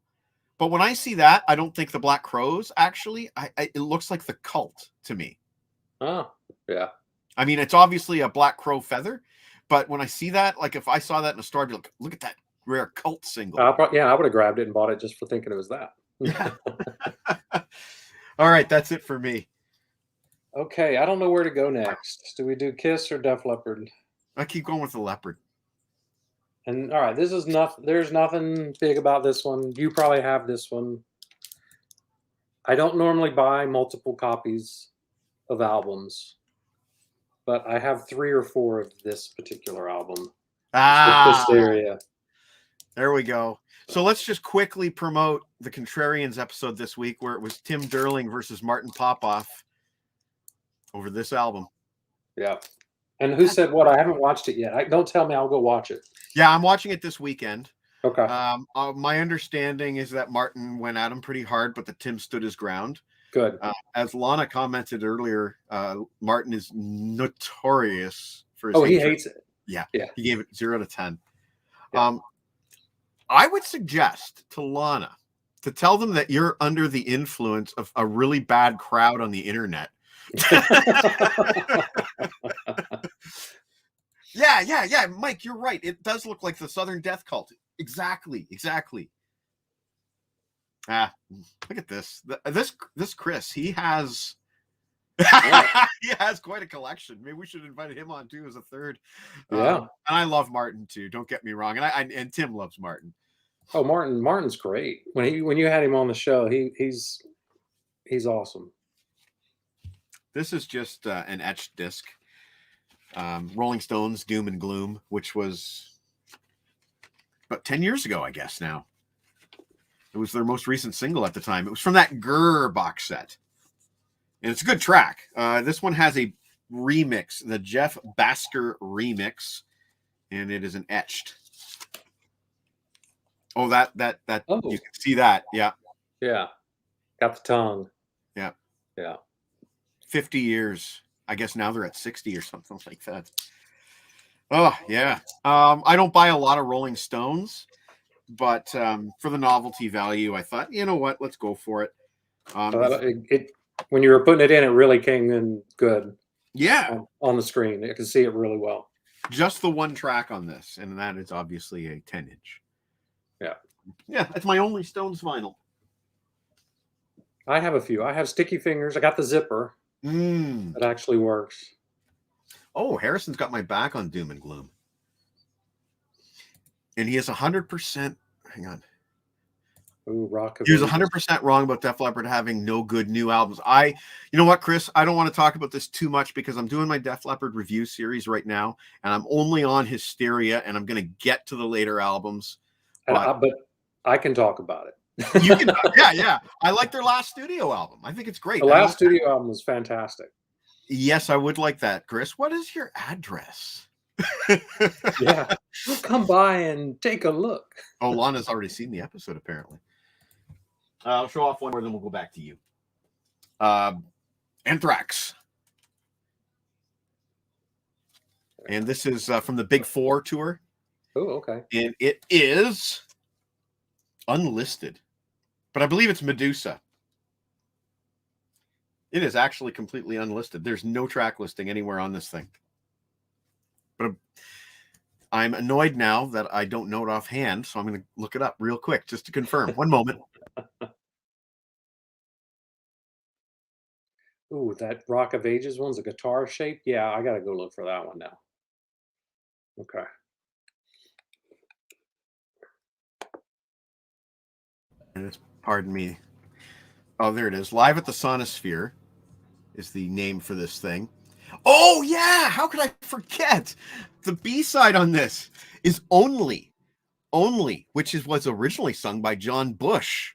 [SPEAKER 2] But when I see that, I don't think the Black Crowes actually. It looks like the Cult to me.
[SPEAKER 3] Oh, yeah.
[SPEAKER 2] I mean, it's obviously a Black Crow feather, but when I see that, like if I saw that in a store, I'd be like, look at that rare Cult single.
[SPEAKER 3] I would have grabbed it and bought it just for thinking it was that.
[SPEAKER 2] Yeah. All right, that's it for me.
[SPEAKER 3] Okay, I don't know where to go next. Do we do Kiss or Def Leppard?
[SPEAKER 2] I keep going with the Leopard.
[SPEAKER 3] And all right, this is nothing. There's nothing big about this one. You probably have this one. I don't normally buy multiple copies of albums, but I have 3 or 4 of this particular album. Hysteria.
[SPEAKER 2] There we go. So let's just quickly promote the Contrarians episode this week where it was Tim Derling versus Martin Popoff over this album.
[SPEAKER 3] Yeah. And who said what? I haven't watched it yet. Don't tell me. I'll go watch it.
[SPEAKER 2] Yeah, I'm watching it this weekend.
[SPEAKER 3] Okay.
[SPEAKER 2] My understanding is that Martin went at him pretty hard, but that Tim stood his ground.
[SPEAKER 3] Good.
[SPEAKER 2] As Lana commented earlier, Martin is notorious for his
[SPEAKER 3] he hates it.
[SPEAKER 2] Yeah.
[SPEAKER 3] Yeah.
[SPEAKER 2] He gave it 0 to 10.
[SPEAKER 3] Yeah.
[SPEAKER 2] I would suggest to Lana to tell them that you're under the influence of a really bad crowd on the internet. Yeah. Mike, you're right. It does look like the Southern Death Cult. Exactly. Look at this. This Chris, he has he has quite a collection. Maybe we should invite him on too as a third.
[SPEAKER 3] Yeah.
[SPEAKER 2] And I love Martin too. Don't get me wrong. And Tim loves Martin.
[SPEAKER 3] Oh, Martin's great. When you had him on the show, he's awesome.
[SPEAKER 2] This is just an etched disc. Rolling Stones, Doom and Gloom, which was about 10 years ago, I guess now. It was their most recent single at the time. It was from that Grrr box set. And it's a good track. This one has a remix, the Jeff Basker remix, and it is an etched. Oh, that
[SPEAKER 3] Oh.
[SPEAKER 2] You can see that. Yeah.
[SPEAKER 3] Yeah. Got the tongue.
[SPEAKER 2] Yeah.
[SPEAKER 3] Yeah.
[SPEAKER 2] 50 years. I guess now they're at 60 or something like that. Oh, yeah. I don't buy a lot of Rolling Stones, but for the novelty value, I thought, you know what, let's go for it.
[SPEAKER 3] When you were putting it in, it really came in good.
[SPEAKER 2] Yeah.
[SPEAKER 3] On the screen. I can see it really well.
[SPEAKER 2] Just the one track on this, and that is obviously a 10-inch.
[SPEAKER 3] Yeah.
[SPEAKER 2] Yeah, that's my only Stones vinyl.
[SPEAKER 3] I have a few. I have Sticky Fingers. I got the zipper. That actually works.
[SPEAKER 2] Oh, Harrison's got my back on Doom and Gloom. And he is 100%. Hang on.
[SPEAKER 3] Ooh, rock.
[SPEAKER 2] He was 100% wrong about Def Leppard having no good new albums. You know what, Chris? I don't want to talk about this too much because I'm doing my Def Leppard review series right now, and I'm only on Hysteria, and I'm going to get to the later albums.
[SPEAKER 3] But I can talk about it.
[SPEAKER 2] You can, yeah. I like their last studio album. I think it's great.
[SPEAKER 3] The last studio album was fantastic.
[SPEAKER 2] Yes, I would like that, Chris. What is your address?
[SPEAKER 3] Yeah, we'll come by and take a look.
[SPEAKER 2] Oh, Lana's already seen the episode, apparently. I'll show off one more, then we'll go back to you. Anthrax. And this is from the Big Four tour.
[SPEAKER 3] Oh, okay.
[SPEAKER 2] And it is unlisted, but I believe it's Medusa. It is actually completely unlisted. There's no track listing anywhere on this thing. But I'm annoyed now that I don't know it offhand, so I'm going to look it up real quick just to confirm. One moment.
[SPEAKER 3] Ooh, that Rock of Ages one's a guitar shape. Yeah, I gotta go look for that one now. Okay.
[SPEAKER 2] Pardon me. Oh, there it is. Live at the Sonosphere is the name for this thing. Oh, yeah. How could I forget? The B-side on this is Only, which was originally sung by John Bush.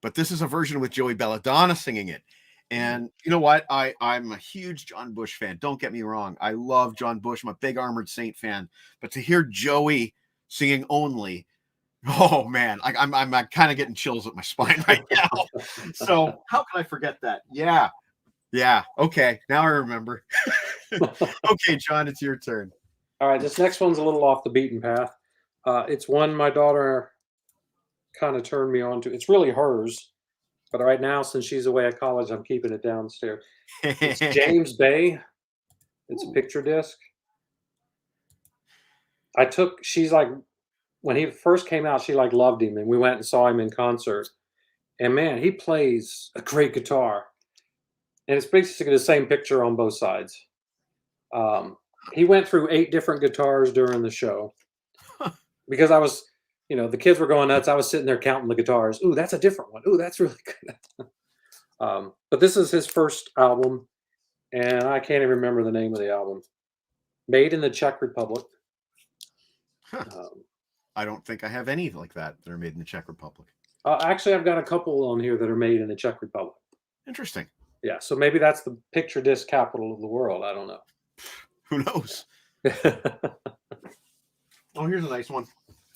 [SPEAKER 2] But this is a version with Joey Belladonna singing it. And you know what? I'm a huge John Bush fan. Don't get me wrong. I love John Bush. I'm a big Armored Saint fan. But to hear Joey singing Only, oh man, I'm kind of getting chills at my spine right now. So how can I forget that? Yeah. Okay, now I remember. Okay, John, it's your turn.
[SPEAKER 3] All right, this next one's a little off the beaten path. It's one my daughter kind of turned me on to. It's really hers, but right now, since she's away at college, I'm keeping it downstairs. It's James Bay. It's a picture disc. She's like, when he first came out, she like loved him, and we went and saw him in concert. And man, he plays a great guitar. And it's basically the same picture on both sides. He went through 8 different guitars during the show because I was, the kids were going nuts. I was sitting there counting the guitars. Ooh, that's a different one. Ooh, that's really good. But this is his first album, and I can't even remember the name of the album. Made in the Czech Republic.
[SPEAKER 2] Huh. I don't think I have any like that are made in the Czech Republic.
[SPEAKER 3] Actually, I've got a couple on here that are made in the Czech Republic.
[SPEAKER 2] Interesting.
[SPEAKER 3] Yeah, so maybe that's the picture disc capital of the world. I don't know.
[SPEAKER 2] Who knows? Oh, here's a nice one.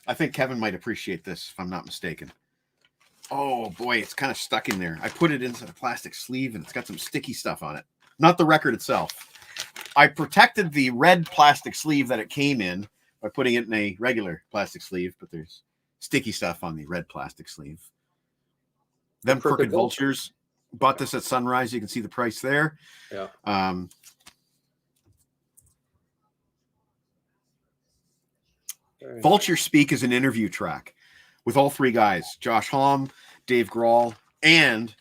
[SPEAKER 2] I think Kevin might appreciate this, if I'm not mistaken. Oh, boy, it's kind of stuck in there. I put it into the plastic sleeve, and it's got some sticky stuff on it. Not the record itself. I protected the red plastic sleeve that it came in by putting it in a regular plastic sleeve, but there's sticky stuff on the red plastic sleeve. Them Crooked Vultures. Bought this at Sunrise. You can see the price there.
[SPEAKER 3] Yeah.
[SPEAKER 2] Vulture Speak is an interview track with all 3 guys, Josh Homme, Dave Grohl, and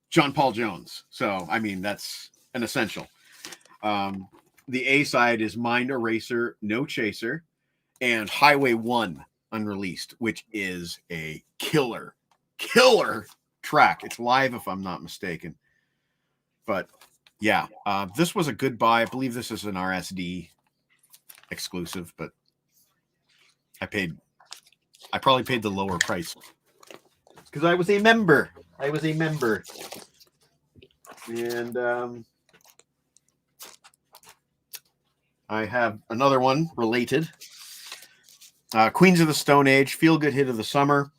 [SPEAKER 2] John Paul Jones. So, I mean, that's an essential. The A side is Mind Eraser, No Chaser, and Highway 1 unreleased, which is a killer track. It's live, if I'm not mistaken. But yeah, this was a good buy. I believe this is an RSD exclusive, but I probably paid the lower price because I was a member. And I have another one related. Queens of the Stone Age, Feel Good Hit of the Summer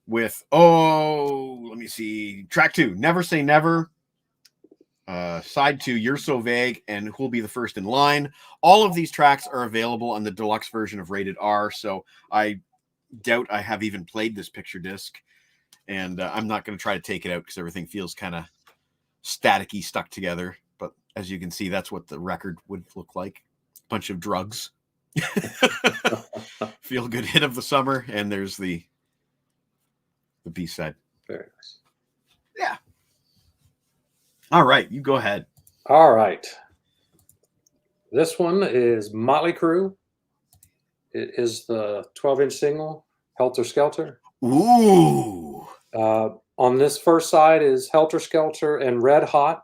[SPEAKER 2] with, let me see, track 2, Never Say Never, side 2, You're So Vague, and Who'll Be the First in Line. All of these tracks are available on the deluxe version of Rated R, so I doubt I have even played this picture disc, and I'm not going to try to take it out because everything feels kind of staticky stuck together, but as you can see, that's what the record would look like. Bunch of drugs. Feel Good Hit of the Summer, and there's the B-side.
[SPEAKER 3] Very nice.
[SPEAKER 2] Yeah. All right, you go ahead.
[SPEAKER 3] All right. This one is Motley Crue. It is the 12-inch single, Helter Skelter.
[SPEAKER 2] Ooh.
[SPEAKER 3] On this first side is Helter Skelter and Red Hot.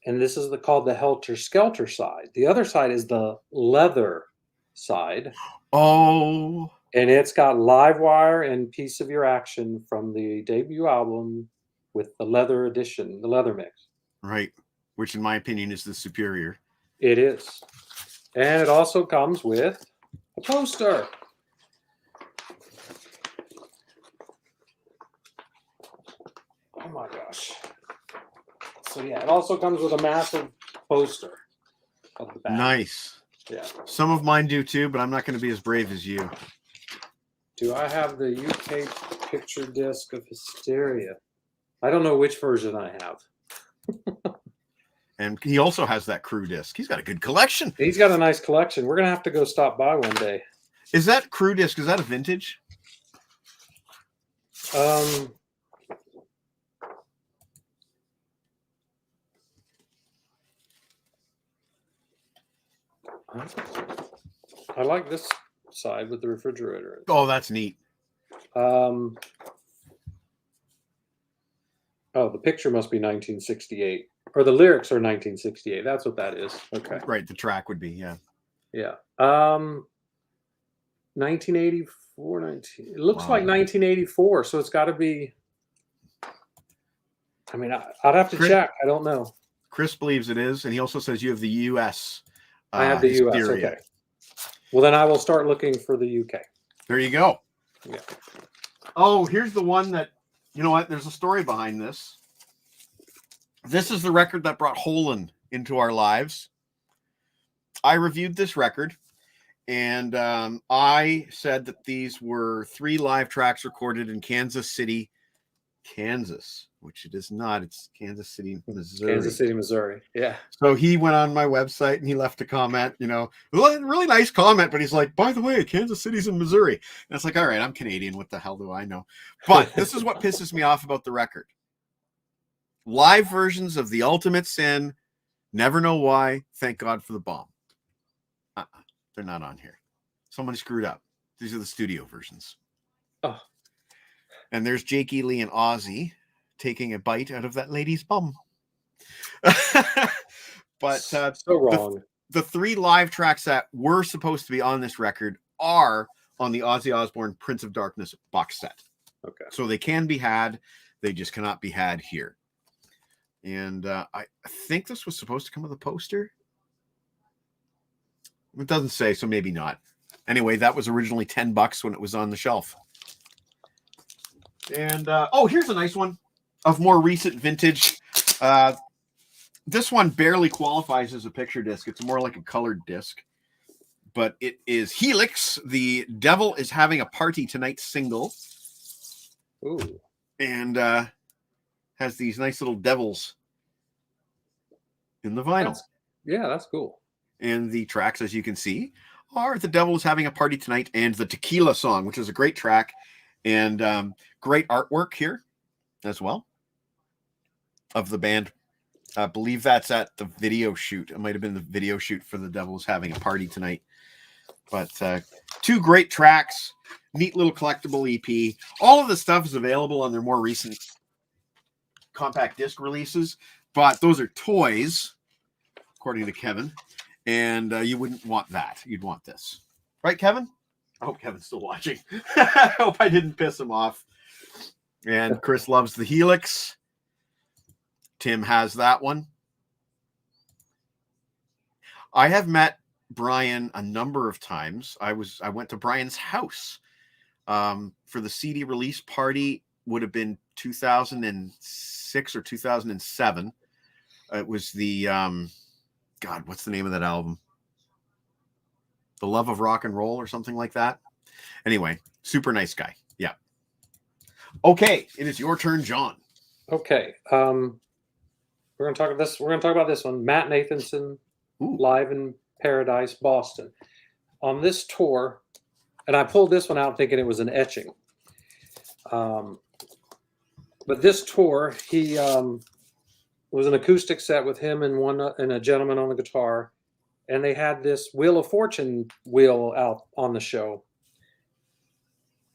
[SPEAKER 3] And this is called the Helter Skelter side. The other side is the leather side.
[SPEAKER 2] Oh.
[SPEAKER 3] And it's got Live Wire and Piece of Your Action from the debut album with the leather edition, the leather mix.
[SPEAKER 2] Right. Which, in my opinion, is the superior.
[SPEAKER 3] It is. And it also comes with a poster. Oh my gosh. So yeah, it also comes with a massive poster of the band.
[SPEAKER 2] Nice.
[SPEAKER 3] Yeah.
[SPEAKER 2] Some of mine do too, but I'm not going to be as brave as you.
[SPEAKER 3] Do I have the UK picture disc of Hysteria? I don't know which version I have.
[SPEAKER 2] And he also has that crew disc. He's got a good collection.
[SPEAKER 3] He's got a nice collection. We're gonna have to go stop by one day.
[SPEAKER 2] Is that crew disc? Is that a vintage?
[SPEAKER 3] I like this side with the refrigerator.
[SPEAKER 2] Oh, that's neat.
[SPEAKER 3] Oh, the picture must be 1968, or the lyrics are 1968. That's what that is. Okay.
[SPEAKER 2] Right, the track would be, yeah.
[SPEAKER 3] Yeah. 1984. It looks like 1984, so it's got to be. I mean, I'd have to check. I don't know.
[SPEAKER 2] Chris believes it is, and he also says you have the U.S.
[SPEAKER 3] I have the U.S.
[SPEAKER 2] Hysteria.
[SPEAKER 3] Okay. Well, then I will start looking for the UK.
[SPEAKER 2] There you go.
[SPEAKER 3] Yeah.
[SPEAKER 2] Oh, here's the one that, you know what? There's a story behind this. This is the record that brought Holland into our lives. I reviewed this record, and I said that these were 3 live tracks recorded in Kansas City, Kansas, which it is not. It's Kansas City, Missouri.
[SPEAKER 3] Kansas City, Missouri. Yeah.
[SPEAKER 2] So he went on my website and he left a comment, you know, really nice comment, but he's like, by the way, Kansas City's in Missouri. And it's like, all right, I'm Canadian. What the hell do I know? But this is what pisses me off about the record. Live versions of The Ultimate Sin, Never Know Why, Thank God for the Bomb. They're not on here. Somebody screwed up. These are the studio versions.
[SPEAKER 3] Oh.
[SPEAKER 2] And there's Jakey Lee and Ozzy taking a bite out of that lady's bum. But
[SPEAKER 3] so wrong.
[SPEAKER 2] The 3 live tracks that were supposed to be on this record are on the Ozzy Osbourne Prince of Darkness box set.
[SPEAKER 3] Okay.
[SPEAKER 2] So they can be had. They just cannot be had here. And I think this was supposed to come with a poster. It doesn't say, so maybe not. Anyway, that was originally $10 when it was on the shelf. And here's a nice one of more recent vintage. This one barely qualifies as a picture disc. It's more like a colored disc. But it is Helix, The Devil is Having a Party Tonight single.
[SPEAKER 3] Ooh.
[SPEAKER 2] And has these nice little devils in the vinyl.
[SPEAKER 3] That's cool.
[SPEAKER 2] And the tracks, as you can see, are The Devil is Having a Party Tonight and the Tequila Song, which is a great track. And great artwork here as well of the band. I believe that's at the video shoot. It might have been the video shoot for The Devil is Having a Party Tonight. But 2 great tracks, neat little collectible EP. All of the stuff is available on their more recent compact disc releases, but those are toys, according to Kevin. And you wouldn't want that. You'd want this. Right, Kevin? I hope Kevin's still watching. I hope I didn't piss him off. And Chris loves the Helix. Tim has that one. I have met Brian a number of times. I went to Brian's house for the CD release party. Would have been 2006 or 2007. It was the God, what's the name of that album? The Love of Rock and Roll or something like that. Anyway, super nice guy. Yeah. Okay, it is your turn, John.
[SPEAKER 3] Okay. We're gonna talk about this. We're gonna talk about this one. Matt Nathanson, live in Paradise, Boston, on this tour. And I pulled this one out thinking it was an etching. But this tour, he was an acoustic set with him and a gentleman on the guitar. And they had this Wheel of Fortune wheel out on the show.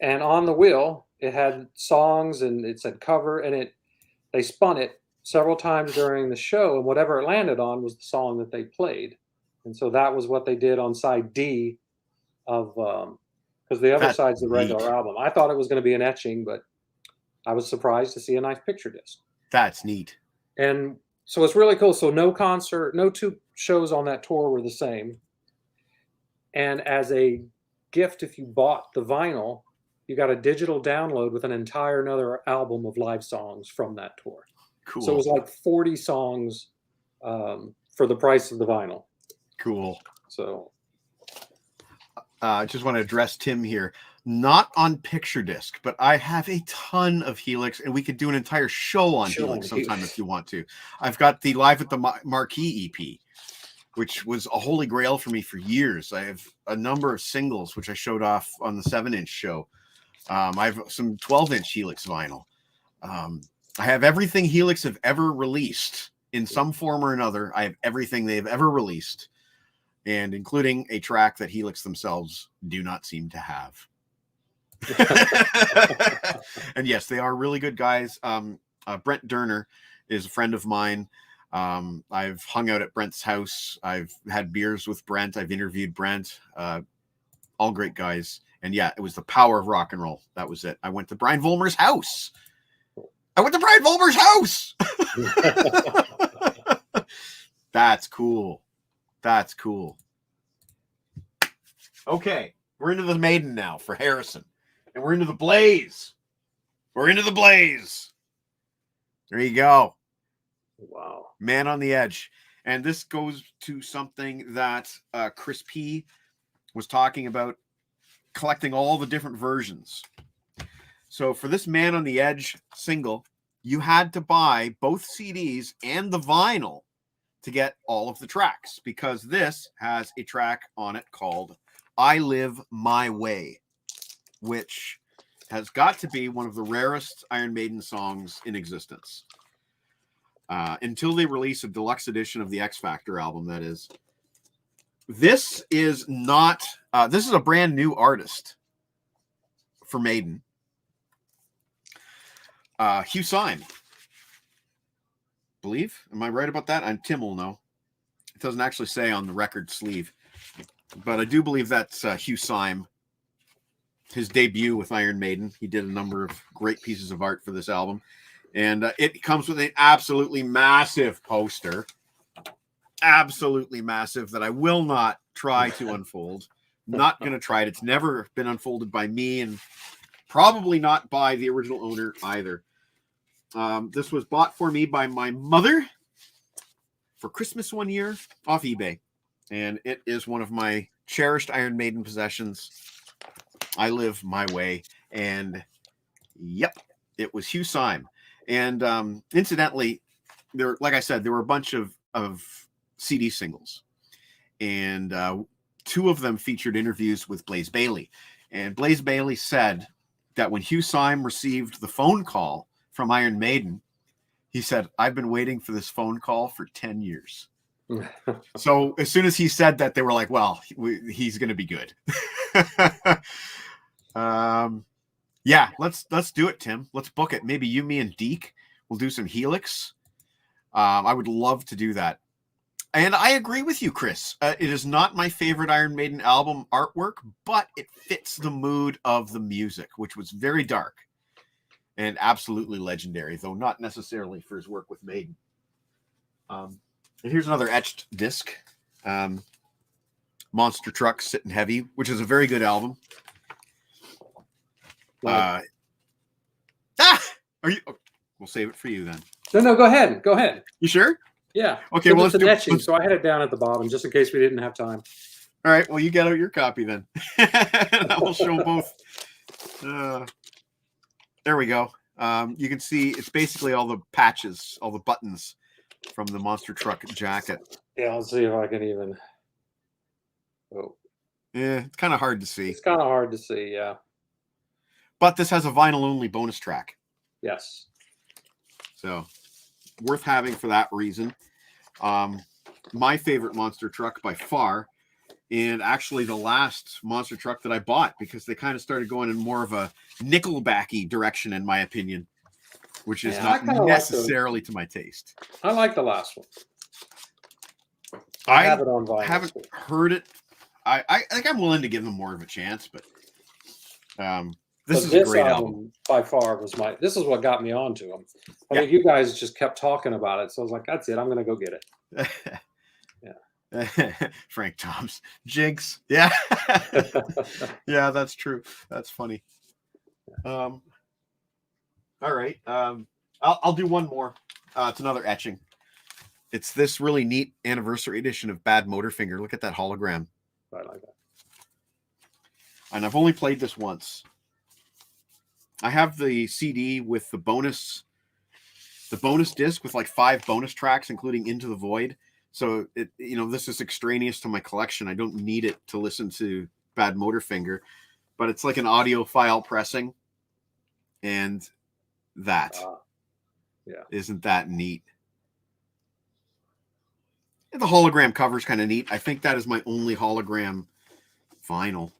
[SPEAKER 3] And on the wheel, it had songs and it said cover, and they spun it several times during the show, and whatever it landed on was the song that they played. And so that was what they did on side D of because the other side's the regular album. I thought it was going to be an etching, but I was surprised to see a nice picture disc.
[SPEAKER 2] That's neat.
[SPEAKER 3] And so it's really cool. So no 2 shows on that tour were the same. And as a gift, if you bought the vinyl, you got a digital download with an entire another album of live songs from that tour.
[SPEAKER 2] Cool.
[SPEAKER 3] So it was like 40 songs for the price of the vinyl.
[SPEAKER 2] Cool.
[SPEAKER 3] So
[SPEAKER 2] I just want to address Tim here. Not on picture disc, but I have a ton of Helix, and we could do an entire show on Helix sometime if you want to. I've got the Live at the Marquee EP, which was a holy grail for me for years. I have a number of singles, which I showed off on the 7-inch show. I have some 12-inch Helix vinyl. I have everything Helix have ever released in some form or another. I have everything they've ever released, and including a track that Helix themselves do not seem to have. And yes, they are really good guys. Brent Durner is a friend of mine. I've hung out at Brent's house. I've had beers with Brent. I've interviewed Brent. All great guys. And yeah, it was the power of rock and roll. That was it. I went to Brian Vollmer's house. That's cool. That's cool. Okay, we're into the Maiden now for Harrison. And we're into the Blaze. We're into the Blaze. There you go.
[SPEAKER 3] wow.
[SPEAKER 2] Man on the Edge. And this goes to something that Chris P was talking about, collecting all the different versions. So for this Man on the Edge single, you had to buy both CDs and the vinyl to get all of the tracks, because this has a track on it called I Live My Way, which has got to be one of the rarest Iron Maiden songs in existence. Until they release a deluxe edition of the X Factor album, that is. This is not, this is a brand new artist for Maiden. Hugh Syme. Believe? Am I right about that? And Tim will know. It doesn't actually say on the record sleeve, but I do believe that's Hugh Syme. His debut with Iron Maiden. He did a number of great pieces of art for this album. And it comes with an absolutely massive poster. Absolutely massive, that I will not try to unfold. Not going to try it. It's never been unfolded by me, and probably not by the original owner either. This was bought for me by my mother for Christmas one year off eBay. And it is one of my cherished Iron Maiden possessions. I Live My Way. And yep, it was Hugh Syme. And incidentally, there, like I said, there were a bunch of CD singles. And 2 of them featured interviews with Blaze Bayley. And Blaze Bayley said that when Hugh Syme received the phone call from Iron Maiden, he said, "I've been waiting for this phone call for 10 years. So as soon as he said that, they were like, well, he's going to be good. Yeah, let's do it, Tim. Let's book it. Maybe you, me, and Deke will do some Helix. I would love to do that. And I agree with you, Chris. It is not my favorite Iron Maiden album artwork, but it fits the mood of the music, which was very dark and absolutely legendary, though not necessarily for his work with Maiden. And here's another etched disc. Monster Truck, Sitting Heavy, which is a very good album. Are you? Oh, we'll save it for you then.
[SPEAKER 3] No, go ahead. Go ahead.
[SPEAKER 2] You sure?
[SPEAKER 3] Yeah.
[SPEAKER 2] Okay, well,
[SPEAKER 3] it's an etching, so I had it down at the bottom just in case we didn't have time.
[SPEAKER 2] All right, well, you get out your copy then. I will show both. There we go. You can see it's basically all the patches, all the buttons from the Monster Truck jacket.
[SPEAKER 3] Yeah, let's see if I can even. Oh.
[SPEAKER 2] Yeah, it's kind of hard to see.
[SPEAKER 3] It's kind of hard to see, yeah.
[SPEAKER 2] But this has a vinyl-only bonus track.
[SPEAKER 3] Yes.
[SPEAKER 2] So, worth having for that reason. My favorite Monster Truck by far, and actually the last Monster Truck that I bought, because they kind of started going in more of a Nickelback-y direction, in my opinion, which is not necessarily to my taste.
[SPEAKER 3] I like the last one.
[SPEAKER 2] I
[SPEAKER 3] have it on vinyl.
[SPEAKER 2] Haven't heard it. I think I'm willing to give them more of a chance, but this is a great album.
[SPEAKER 3] By far was this is what got me onto them. I think you guys just kept talking about it, so I was like, that's it. I'm going to go get it.
[SPEAKER 2] Yeah. Frank Toms. Jinx. Yeah. Yeah, that's true. That's funny. All right. I'll do one more. It's another etching. It's this really neat anniversary edition of Bad Motorfinger. Look at that hologram.
[SPEAKER 3] I like that.
[SPEAKER 2] And I've only played this once. I have the CD with the bonus disc with like 5 bonus tracks, including Into the Void. So this is extraneous to my collection. I don't need it to listen to Bad Motorfinger, but it's like an audio file pressing, and that isn't that neat. And the hologram cover is kind of neat. I think that is my only hologram vinyl.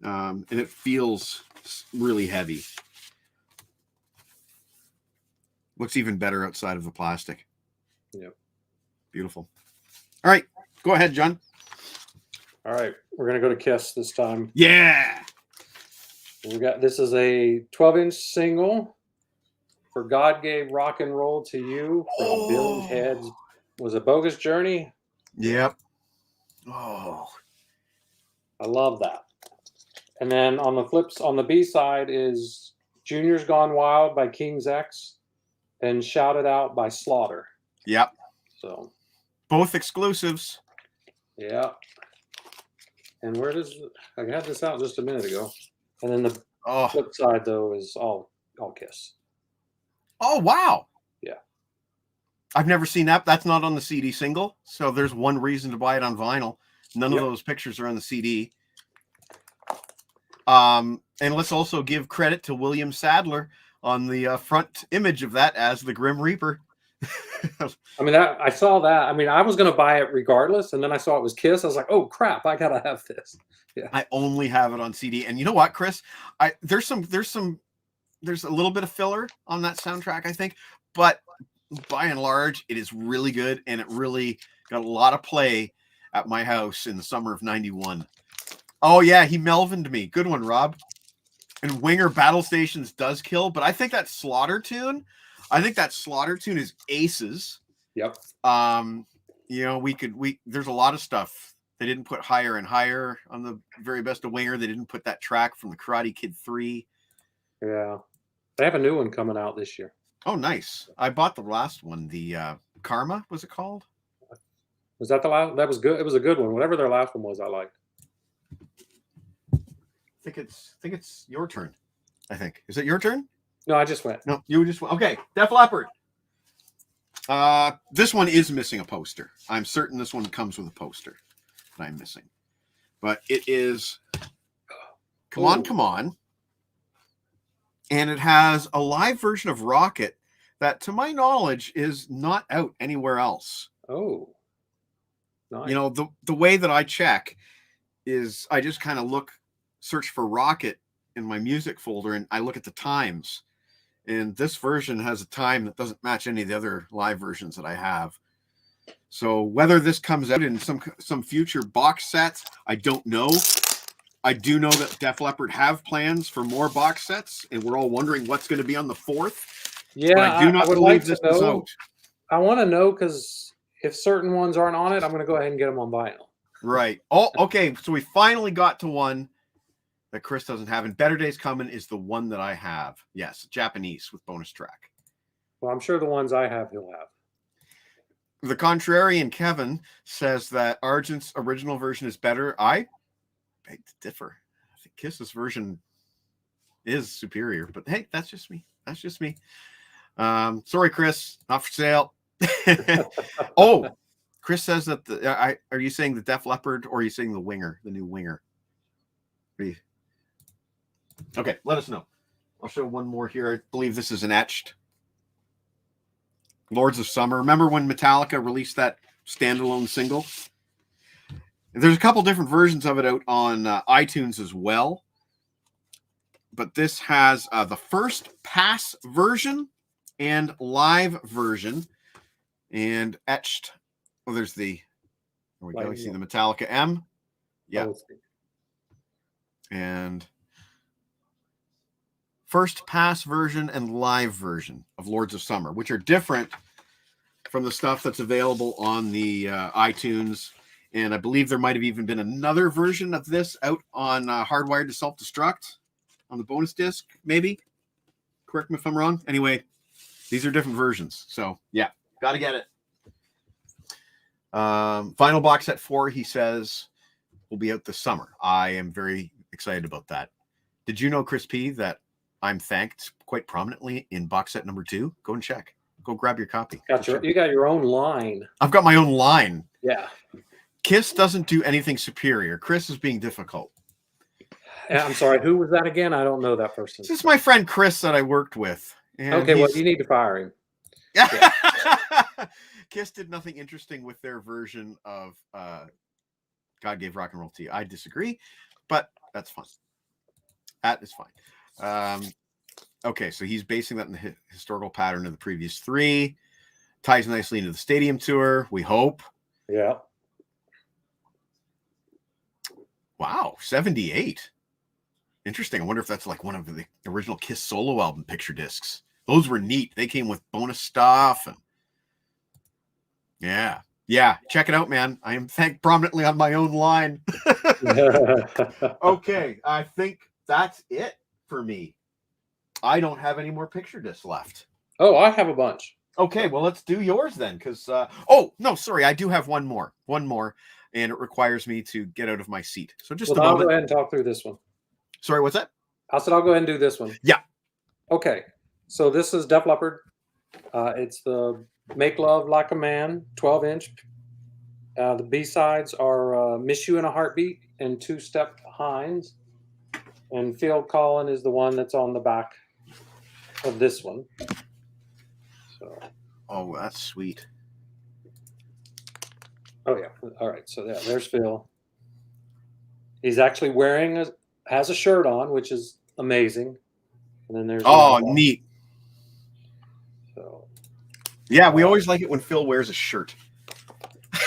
[SPEAKER 2] And it feels really heavy. Looks even better outside of the plastic.
[SPEAKER 3] Yep.
[SPEAKER 2] Beautiful. All right. Go ahead, John.
[SPEAKER 3] All right. We're going to go to Kiss this time.
[SPEAKER 2] Yeah.
[SPEAKER 3] This is a 12-inch single for God Gave Rock and Roll to You from Bill and Ted's Was a Bogus Journey.
[SPEAKER 2] Yep. Oh.
[SPEAKER 3] I love that. And then on the B side is Junior's Gone Wild by King's X and Shouted Out by Slaughter.
[SPEAKER 2] Yep.
[SPEAKER 3] So
[SPEAKER 2] both exclusives.
[SPEAKER 3] Yeah. And I had this out just a minute ago. And then the flip side though is all Kiss.
[SPEAKER 2] Oh wow.
[SPEAKER 3] Yeah.
[SPEAKER 2] I've never seen that. That's not on the CD single. So there's one reason to buy it on vinyl. None of those pictures are on the CD. And let's also give credit to William Sadler on the front image of that as the Grim Reaper.
[SPEAKER 3] I mean, I saw that. I mean, I was going to buy it regardless, and then I saw it was Kiss. I was like, "Oh crap, I gotta have this." Yeah,
[SPEAKER 2] I only have it on CD. And you know what, Chris? There's a little bit of filler on that soundtrack, I think, but by and large, it is really good, and it really got a lot of play at my house in the summer of '91. Oh yeah, he Melvined me. Good one, Rob. And Winger Battle Stations does kill, but I think that Slaughter tune is aces.
[SPEAKER 3] Yep.
[SPEAKER 2] There's a lot of stuff. They didn't put Higher and Higher on the very best of Winger. They didn't put that track from the Karate Kid 3.
[SPEAKER 3] Yeah. They have a new one coming out this year.
[SPEAKER 2] Oh, nice. I bought the last one. The Karma, was it called?
[SPEAKER 3] Was that the last? That was good. It was a good one. Whatever their last one was, I liked.
[SPEAKER 2] I think it's your turn. I think. Is it your turn?
[SPEAKER 3] No, I just went.
[SPEAKER 2] No, you just went. Okay, Def Leppard. This one is missing a poster. I'm certain this one comes with a poster that I'm missing. But it is Come On. And it has a live version of Rocket that, to my knowledge, is not out anywhere else.
[SPEAKER 3] Oh. Nice.
[SPEAKER 2] The way that I check is I just kind of search for Rocket in my music folder, and I look at the times. And this version has a time that doesn't match any of the other live versions that I have. So whether this comes out in some future box sets, I don't know. I do know that Def Leppard have plans for more box sets, and we're all wondering what's going to be on the 4th.
[SPEAKER 3] Yeah,
[SPEAKER 2] but I do not believe this is out.
[SPEAKER 3] I want to know, because if certain ones aren't on it, I'm going to go ahead and get them on vinyl.
[SPEAKER 2] Right. Oh, okay. So we finally got to one that Chris doesn't have, and Better Days Coming is the one that I have. Yes, Japanese with bonus track.
[SPEAKER 3] Well, I'm sure the ones I have, he'll have.
[SPEAKER 2] The Contrarian Kevin says that Argent's original version is better. I beg to differ. I think Kiss's version is superior, but hey, that's just me. Sorry, Chris, not for sale. Oh, Chris says that are you saying the Def Leppard, or are you saying the Winger, the new Winger? Okay, let us know. I'll show one more here. I believe this is an etched. Lords of Summer. Remember when Metallica released that standalone single? There's a couple different versions of it out on iTunes as well. But this has the first pass version and live version. And etched. Oh, there's there we go. You see the Metallica M? Yeah. And first pass version and live version of Lords of Summer, which are different from the stuff that's available on the iTunes. And I believe there might have even been another version of this out on Hardwired to Self-Destruct on the bonus disc, maybe. Correct me if I'm wrong. Anyway, these are different versions. So yeah, got to get it. Final box set 4, he says, will be out this summer. I am very excited about that. Did you know, Chris P., that I'm thanked quite prominently in box set number 2? Go and check. Go grab your copy.
[SPEAKER 3] You got your own line.
[SPEAKER 2] I've got my own line.
[SPEAKER 3] Yeah.
[SPEAKER 2] Kiss doesn't do anything superior. Chris is being difficult.
[SPEAKER 3] I'm sorry, who was that again? I don't know that person.
[SPEAKER 2] This is my friend Chris that I worked with.
[SPEAKER 3] Okay, well, you need to fire him.
[SPEAKER 2] Yeah. Kiss did nothing interesting with their version of God Gave Rock and Roll to You. I disagree, but that's fine. That is fine. Okay, so he's basing that in the historical pattern of the previous 3. Ties nicely into the stadium tour, we hope.
[SPEAKER 3] Yeah.
[SPEAKER 2] Wow, 78. Interesting. I wonder if that's like one of the original Kiss solo album picture discs. Those were neat. They came with bonus stuff. And yeah. Check it out, man. I am thanked prominently on my own line. Okay, I think that's it for me. I don't have any more picture discs left.
[SPEAKER 3] Oh, I have a bunch.
[SPEAKER 2] Okay, well, let's do yours then, because oh no, sorry, I do have one more, and it requires me to get out of my seat. So just
[SPEAKER 3] I'll go ahead and talk through this one.
[SPEAKER 2] Sorry, what's that?
[SPEAKER 3] I said I'll go ahead and do this one.
[SPEAKER 2] Yeah.
[SPEAKER 3] Okay, so this is Def Leppard. It's the Make Love Like a Man 12-inch. The B-sides are Miss You in a Heartbeat and Two Step Behinds. And Phil Collin is the one that's on the back of this one. So.
[SPEAKER 2] Oh, that's sweet.
[SPEAKER 3] Oh yeah. All right. So yeah, there's Phil. He's actually has a shirt on, which is amazing. And then there's
[SPEAKER 2] neat.
[SPEAKER 3] So
[SPEAKER 2] yeah, we always like it when Phil wears a shirt.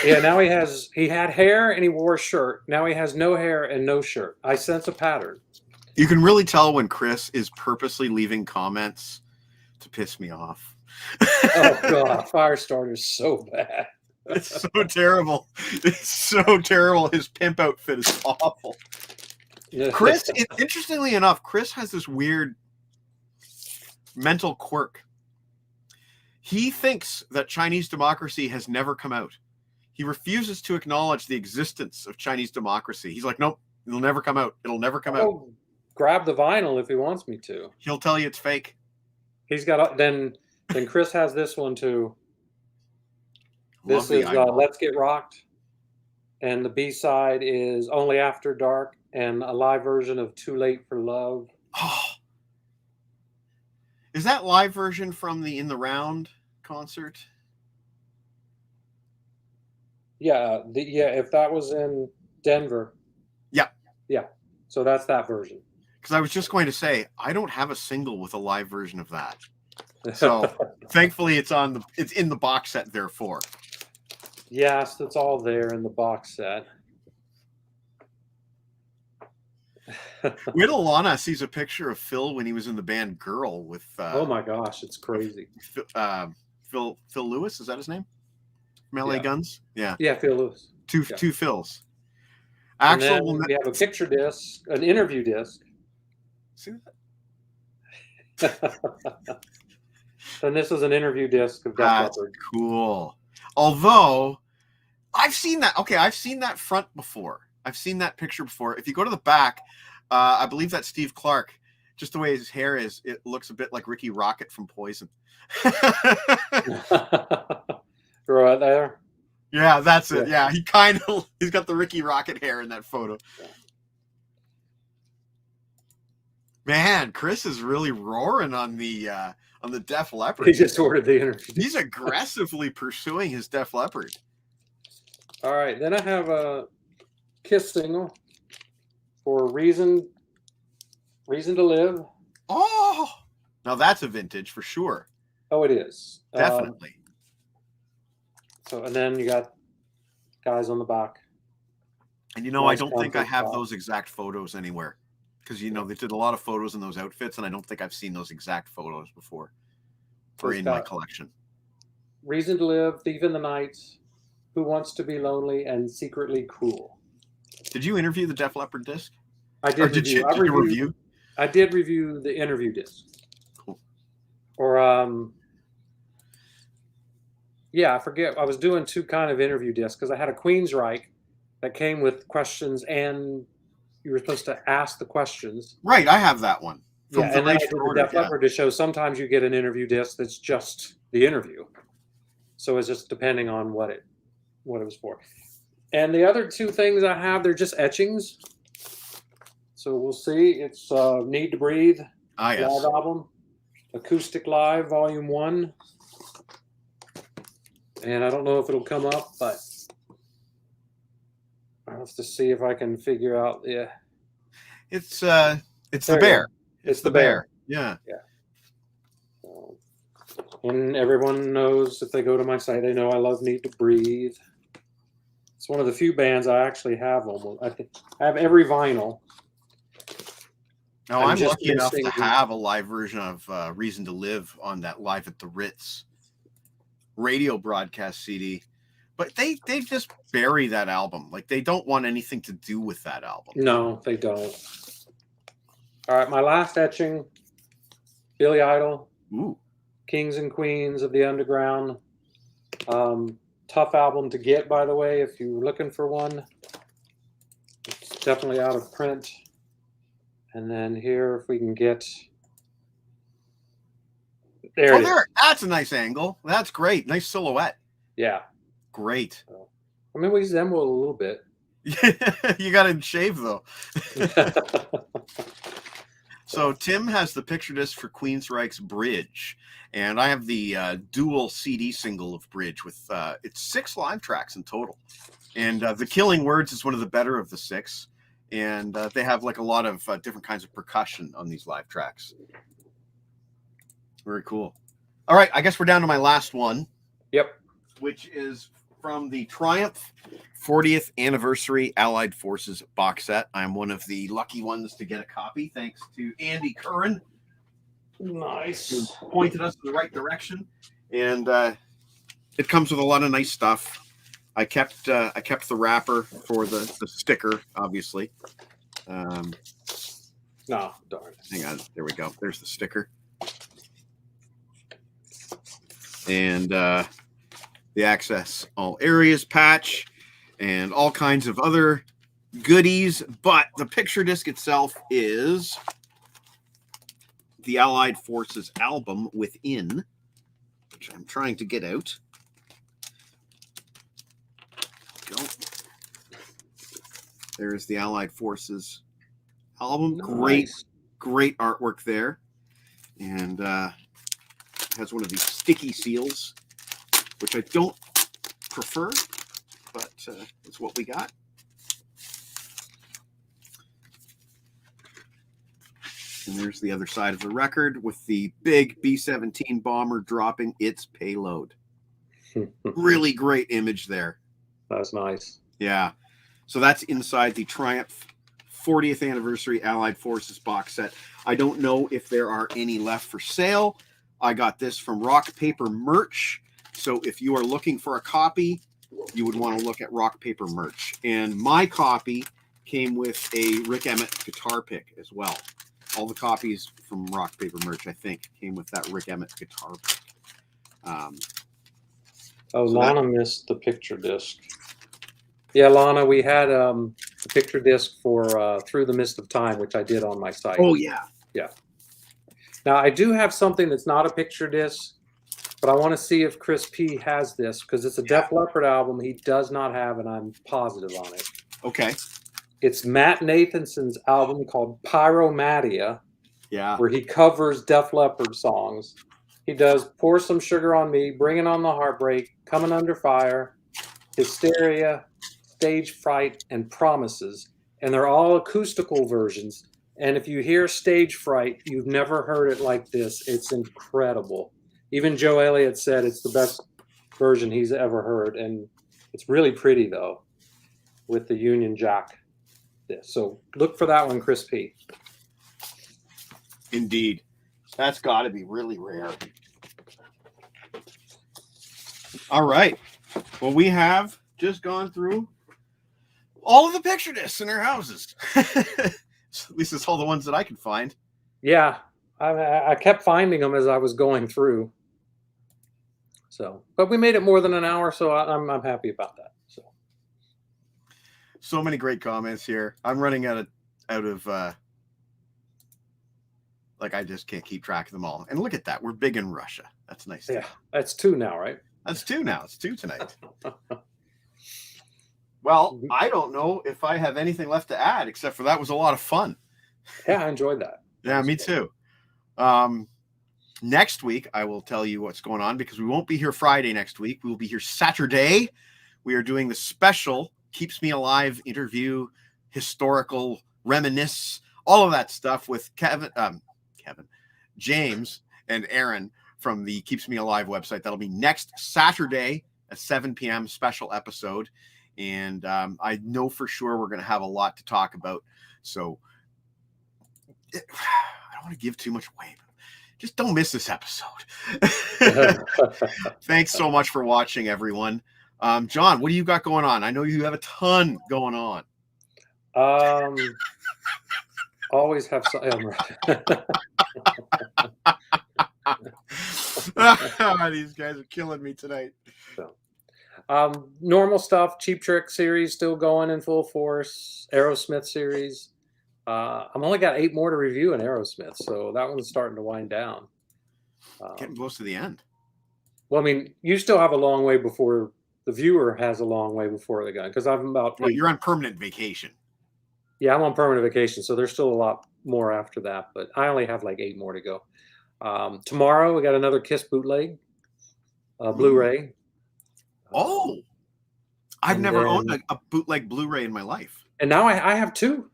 [SPEAKER 3] Yeah, now he had hair and he wore a shirt. Now he has no hair and no shirt. I sense a pattern.
[SPEAKER 2] You can really tell when Chris is purposely leaving comments to piss me off.
[SPEAKER 3] Oh God, Firestarter's so bad.
[SPEAKER 2] It's so terrible. It's so terrible. His pimp outfit is awful. Chris, interestingly enough, Chris has this weird mental quirk. He thinks that Chinese democracy has never come out. He refuses to acknowledge the existence of Chinese democracy. He's like, nope, it'll never come out. It'll never come out.
[SPEAKER 3] Grab the vinyl if he wants me to.
[SPEAKER 2] He'll tell you it's fake.
[SPEAKER 3] He's got then Chris has this one too. This is Let's Get Rocked, and the B-side is Only After Dark, and a live version of Too Late for Love.
[SPEAKER 2] Oh. Is that live version from the In the Round concert?
[SPEAKER 3] Yeah, if that was in Denver. Yeah. So that's that version.
[SPEAKER 2] Because I was just going to say, I don't have a single with a live version of that. So thankfully it's in the box set, therefore.
[SPEAKER 3] Yes, it's all there in the box set.
[SPEAKER 2] Wait till Lana sees a picture of Phil when he was in the band Girl with
[SPEAKER 3] oh my gosh, it's crazy.
[SPEAKER 2] Phil Lewis, is that his name? From LA Guns? Yeah.
[SPEAKER 3] Yeah, Phil Lewis.
[SPEAKER 2] Two Phils.
[SPEAKER 3] Axel, we have a picture disc, an interview disc.
[SPEAKER 2] See that?
[SPEAKER 3] And this is an interview disc of Def Leppard.
[SPEAKER 2] Cool. Although I've seen that. Okay, I've seen that front before. I've seen that picture before. If you go to the back, I believe that's Steve Clark. Just the way his hair is, it looks a bit like Ricky Rocket from Poison.
[SPEAKER 3] Right there.
[SPEAKER 2] Yeah, that's it. Yeah, he's got the Ricky Rocket hair in that photo. Yeah. Man, Chris is really roaring on the Def Leppard.
[SPEAKER 3] He just ordered the interview.
[SPEAKER 2] He's aggressively pursuing his Def Leppard.
[SPEAKER 3] All right, then I have a Kiss single for Reason to Live.
[SPEAKER 2] Oh, now that's a vintage for sure.
[SPEAKER 3] Oh, it is.
[SPEAKER 2] Definitely.
[SPEAKER 3] And then you got guys on the back.
[SPEAKER 2] And I don't think I have those exact photos anywhere. Because, they did a lot of photos in those outfits, and I don't think I've seen those exact photos before. Or in my collection.
[SPEAKER 3] Reason to Live, Thief in the Night, Who Wants to Be Lonely, and Secretly Cruel.
[SPEAKER 2] Did you interview the Def Leppard disc?
[SPEAKER 3] I did.
[SPEAKER 2] Did you review?
[SPEAKER 3] I did review the interview disc.
[SPEAKER 2] Cool.
[SPEAKER 3] Or yeah, I forget. I was doing two kind of interview discs because I had a Queensryche that came with questions, and you were supposed to ask the questions.
[SPEAKER 2] Right, I have that one
[SPEAKER 3] Yeah,
[SPEAKER 2] from the
[SPEAKER 3] and then I
[SPEAKER 2] Rage
[SPEAKER 3] did
[SPEAKER 2] for
[SPEAKER 3] the
[SPEAKER 2] Order.
[SPEAKER 3] Def Leppard to show sometimes you get an interview disc that's just the interview. So it's just depending on what it was for. And the other two things I have, they're just etchings. So we'll see. It's Need to Breathe
[SPEAKER 2] Ah, yes.
[SPEAKER 3] live album, Acoustic Live Volume 1. And I don't know if it'll come up, but I'll have to see if I can figure out. Yeah,
[SPEAKER 2] It's the
[SPEAKER 3] There you
[SPEAKER 2] bear.
[SPEAKER 3] go. It's the bear.
[SPEAKER 2] Yeah.
[SPEAKER 3] And everyone knows if they go to my site, they know I love Need to Breathe. It's one of the few bands I actually have almost. I think I have every vinyl.
[SPEAKER 2] Now,
[SPEAKER 3] I'm
[SPEAKER 2] I'm
[SPEAKER 3] just
[SPEAKER 2] lucky enough to
[SPEAKER 3] missing-
[SPEAKER 2] have a live version of Reason to Live on that Live at the Ritz radio broadcast CD. But they just bury that album. Like, they don't want anything to do with that album.
[SPEAKER 3] No, they don't. All right, my last etching, Billy Idol,
[SPEAKER 2] Ooh.
[SPEAKER 3] Kings and Queens of the Underground. Tough album to get, by the way, if you're looking for one. It's definitely out of print. And then here, if we can get... There it is.
[SPEAKER 2] That's a nice angle. That's great. Nice silhouette.
[SPEAKER 3] Yeah.
[SPEAKER 2] Great.
[SPEAKER 3] I mean, we resemble a little bit.
[SPEAKER 2] You got to shave, though. So Tim has the picture disc for Queensryche's Bridge, and I have the dual CD single of Bridge with it's 6 live tracks in total. And The Killing Words is one of the better of the 6, and they have like a lot of different kinds of percussion on these live tracks. Very cool. All right, I guess we're down to my last one.
[SPEAKER 3] Yep.
[SPEAKER 2] Which is from the Triumph 40th Anniversary Allied Forces box set. I'm one of the lucky ones to get a copy, thanks to Andy Curran.
[SPEAKER 3] Nice.
[SPEAKER 2] Who pointed us in the right direction. And it comes with a lot of nice stuff. I kept the wrapper for the sticker, obviously.
[SPEAKER 3] No, darn.
[SPEAKER 2] Hang on. There we go. There's the sticker. And the Access All Areas patch and all kinds of other goodies. But the picture disc itself is the Allied Forces album within, which I'm trying to get out. Go. There's the Allied Forces album.
[SPEAKER 3] Nice.
[SPEAKER 2] Great artwork there. And has one of these sticky seals, which I don't prefer, but it's what we got. And there's the other side of the record with the big B-17 bomber dropping its payload. Really great image there.
[SPEAKER 3] That's nice.
[SPEAKER 2] Yeah. So that's inside the Triumph 40th Anniversary Allied Forces box set. I don't know if there are any left for sale. I got this from Rock Paper Merch. So if you are looking for a copy, you would want to look at Rock Paper Merch. And my copy came with a Rick Emmett guitar pick as well. All the copies from Rock Paper Merch, I think, came with that Rick Emmett guitar pick.
[SPEAKER 3] Lana missed the picture disc. Yeah, Lana, we had a picture disc for Through the Mist of Time, which I did on my site.
[SPEAKER 2] Oh, yeah.
[SPEAKER 3] Yeah. Now, I do have something that's not a picture disc, but I want to see if Chris P. has this, because it's a Def Leppard album he does not have, and I'm positive on it.
[SPEAKER 2] Okay.
[SPEAKER 3] It's Matt Nathanson's album called Pyromatia, where he covers Def Leppard songs. He does Pour Some Sugar on Me, Bringing on the Heartbreak, Coming Under Fire, Hysteria, Stage Fright, and Promises. And they're all acoustical versions. And if you hear Stage Fright, you've never heard it like this. It's incredible. Even Joe Elliott said it's the best version he's ever heard. And it's really pretty, though, with the Union Jack. So look for that one, Chris P.
[SPEAKER 2] Indeed. That's got to be really rare. All right. Well, we have just gone through all of the picture discs in our houses. At least it's all the ones that I can find.
[SPEAKER 3] Yeah. I kept finding them as I was going through. So, but we made it more than an hour, so I'm happy about that.
[SPEAKER 2] So many great comments here. I'm running out of like I just can't keep track of them all. And look at that. We're big in Russia. That's nice.
[SPEAKER 3] Yeah, that's 2 now, right?
[SPEAKER 2] That's 2 now. It's 2 tonight. Well, I don't know if I have anything left to add, except for that was a lot of fun.
[SPEAKER 3] Yeah, I enjoyed that.
[SPEAKER 2] Yeah, me too. Next week, I will tell you what's going on because we won't be here Friday next week. We will be here Saturday. We are doing the special Keeps Me Alive interview, historical reminisce, all of that stuff with James and Aaron from the Keeps Me Alive website. That'll be next Saturday at 7 p.m. special episode. And I know for sure we're going to have a lot to talk about. So I don't want to give too much away. Just don't miss this episode. Thanks so much for watching, everyone. John, what do you got going on? I know you have a ton going on.
[SPEAKER 3] Always have some.
[SPEAKER 2] These guys are killing me tonight.
[SPEAKER 3] So, normal stuff. Cheap Trick series still going in full force. Aerosmith series. I've only got 8 more to review in Aerosmith, so that one's starting to wind down.
[SPEAKER 2] Getting close to the end.
[SPEAKER 3] Well, I mean, you still have a long way before the viewer has a long way before the gun, because I'm about.
[SPEAKER 2] Well, you're on permanent vacation.
[SPEAKER 3] Yeah, I'm on permanent vacation, so there's still a lot more after that, but I only have like 8 more to go. Tomorrow we got another Kiss bootleg, Blu-ray.
[SPEAKER 2] Oh, I've never owned a bootleg Blu-ray in my life.
[SPEAKER 3] And now I have 2.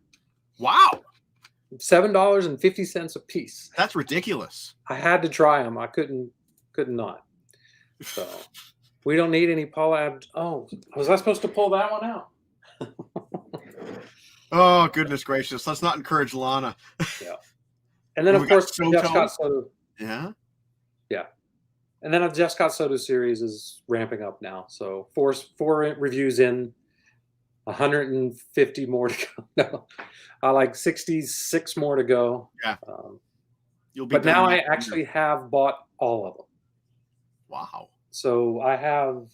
[SPEAKER 2] Wow.
[SPEAKER 3] $7.50 a piece.
[SPEAKER 2] That's ridiculous.
[SPEAKER 3] I had to try them. I couldn't not. So we don't need any Paula. Oh, was I supposed to pull that one out?
[SPEAKER 2] Oh, goodness gracious. Let's not encourage Lana.
[SPEAKER 3] Yeah. And then, of course, Jeff Scott Soto.
[SPEAKER 2] Yeah.
[SPEAKER 3] Yeah. And then a Jeff Scott Soto series is ramping up now. So 4 reviews in, 150 more to go. No, like 66 more to go.
[SPEAKER 2] Yeah.
[SPEAKER 3] But now I actually have bought all of them.
[SPEAKER 2] Wow.
[SPEAKER 3] So I have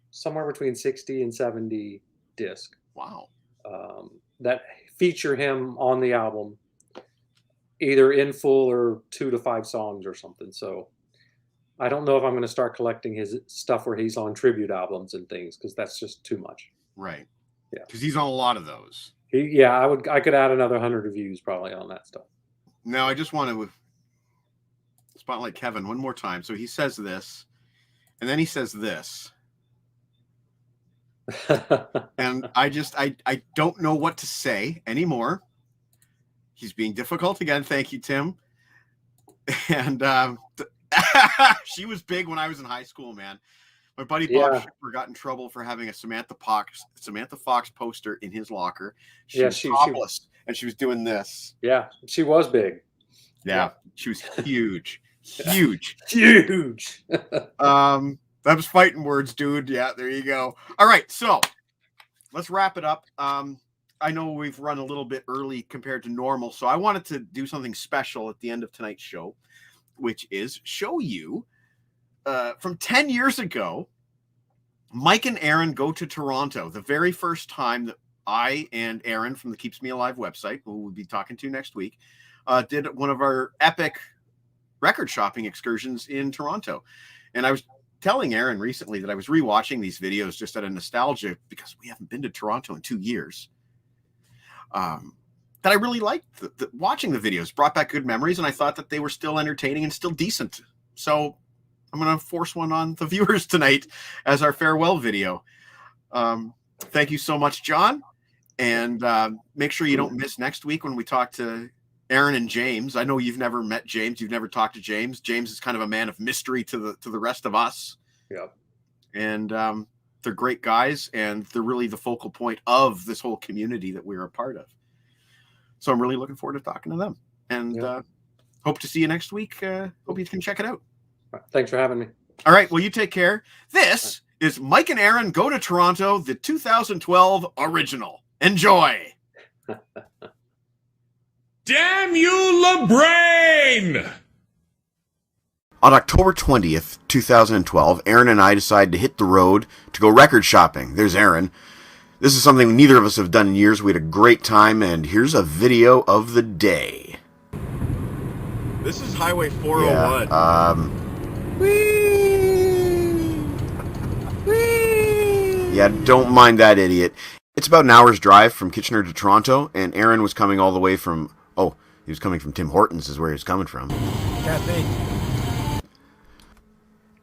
[SPEAKER 3] somewhere between 60 and 70 discs.
[SPEAKER 2] Wow.
[SPEAKER 3] That feature him on the album, either in full or 2 to 5 songs or something. So I don't know if I'm going to start collecting his stuff where he's on tribute albums and things, because that's just too much.
[SPEAKER 2] Right.
[SPEAKER 3] Yeah.
[SPEAKER 2] Because he's on a lot of those.
[SPEAKER 3] I could add another 100 reviews probably on that stuff.
[SPEAKER 2] Now I just want to spotlight Kevin one more time. So he says this, and then he says this. And I don't know what to say anymore. He's being difficult again. Thank you, Tim. And she was big when I was in high school, man. My buddy Bob Shipper got in trouble for having a Samantha Fox poster in his locker. She was topless, and she was doing this.
[SPEAKER 3] Yeah, she was big.
[SPEAKER 2] Yeah. She was huge. Huge.
[SPEAKER 3] Huge.
[SPEAKER 2] That was fighting words, dude. Yeah, there you go. All right, so let's wrap it up. I know we've run a little bit early compared to normal, so I wanted to do something special at the end of tonight's show, which is show you from 10 years ago, Mike and Aaron go to Toronto. The very first time that I and Aaron from the Keeps Me Alive website, who we'll be talking to next week, did one of our epic record shopping excursions in Toronto. And I was telling Aaron recently that I was rewatching these videos just out of nostalgia because we haven't been to Toronto in 2 years. That I really liked watching the videos, brought back good memories, and I thought that they were still entertaining and still decent. So I'm going to force one on the viewers tonight as our farewell video. Thank you so much, John. And make sure you don't miss next week when we talk to Aaron and James. I know you've never met James. You've never talked to James. James is kind of a man of mystery to the rest of us.
[SPEAKER 3] Yeah. And
[SPEAKER 2] they're great guys, and they're really the focal point of this whole community that we're a part of. So I'm really looking forward to talking to them. And hope to see you next week. Hope you can check it out.
[SPEAKER 3] Thanks for having me.
[SPEAKER 2] All right. Well, you take care. This is Mike and Aaron Go to Toronto, the 2012 original. Enjoy.
[SPEAKER 1] Damn you, LeBrain!
[SPEAKER 2] On October 20th, 2012, Aaron and I decided to hit the road to go record shopping. There's Aaron. This is something neither of us have done in years. We had a great time, and here's a video of the day.
[SPEAKER 4] This is Highway 401.
[SPEAKER 2] Yeah, don't mind that idiot. It's about an hour's drive from Kitchener to Toronto, and Aaron was coming all the way from... Oh, he was coming from Tim Hortons is where he was coming from.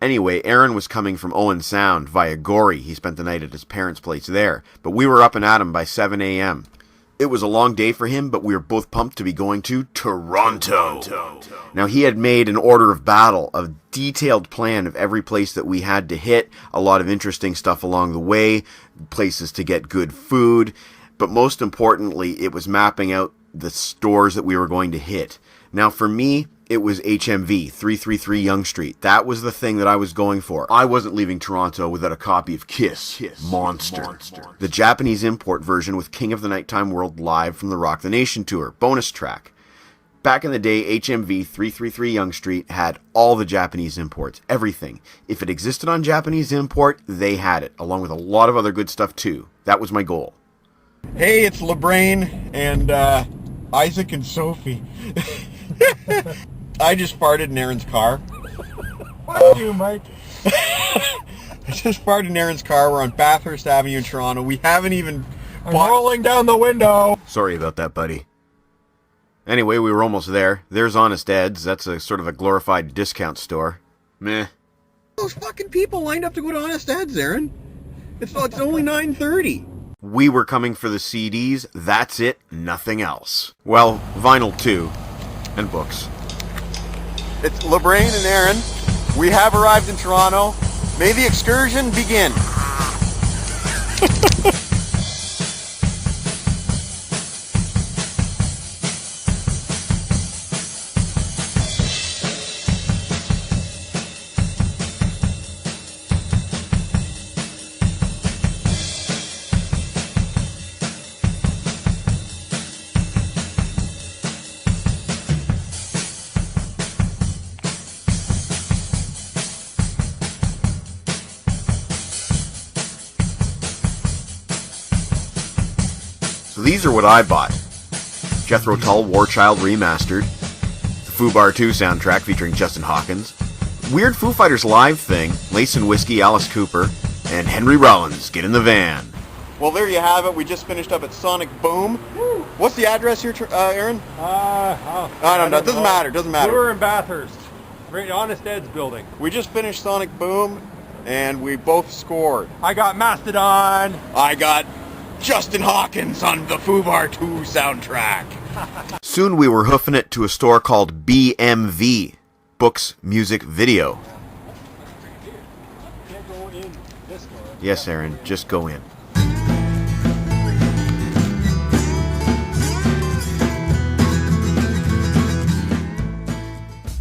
[SPEAKER 2] Anyway, Aaron was coming from Owen Sound via Gorey. He spent the night at his parents' place there. But we were up and at him by 7 a.m. It was a long day for him, but we were both pumped to be going to Toronto. Now, he had made an order of battle, a detailed plan of every place that we had to hit, a lot of interesting stuff along the way, places to get good food, but most importantly, it was mapping out the stores that we were going to hit. Now, for me, it was HMV, 333 Yonge Street. That was the thing that I was going for. I wasn't leaving Toronto without a copy of Kiss Monster, the Japanese import version with King of the Nighttime World live from the Rock the Nation tour, bonus track. Back in the day, HMV 333 Yonge Street had all the Japanese imports, everything. If it existed on Japanese import, they had it, along with a lot of other good stuff too. That was my goal.
[SPEAKER 4] Hey, it's LeBrain and Isaac and Sophie. I just farted in Aaron's car.
[SPEAKER 5] Fuck you, Mike.
[SPEAKER 4] I just farted in Aaron's car. We're on Bathurst Avenue in Toronto. We haven't even...
[SPEAKER 5] I'm rolling down the window.
[SPEAKER 2] Sorry about that, buddy. Anyway, we were almost there. There's Honest Ed's. That's a sort of a glorified discount store. Meh.
[SPEAKER 4] Those fucking people lined up to go to Honest Ed's, Aaron. It's only 9:30.
[SPEAKER 2] We were coming for the CDs. That's it. Nothing else. Well, vinyl too. And books.
[SPEAKER 4] It's LeBrain and Aaron. We have arrived in Toronto. May the excursion begin.
[SPEAKER 2] So these are what I bought. Jethro Tull War Child Remastered, the Foo Bar 2 soundtrack featuring Justin Hawkins, weird Foo Fighters live thing, Lace and Whiskey, Alice Cooper, and Henry Rollins, Get in the Van.
[SPEAKER 4] Well, there you have it. We just finished up at Sonic Boom. What's the address here, Aaron?
[SPEAKER 5] I
[SPEAKER 4] don't know. It doesn't matter. Doesn't matter.
[SPEAKER 5] We were in Bathurst. Right, Honest Ed's building.
[SPEAKER 4] We just finished Sonic Boom, and we both scored.
[SPEAKER 5] I got Mastodon.
[SPEAKER 4] I got Justin Hawkins on the Foo Bar 2 soundtrack.
[SPEAKER 2] Soon we were hoofing it to a store called BMV, Books, Music, Video.
[SPEAKER 5] Can't go in this door.
[SPEAKER 2] Yes, Aaron, just go in.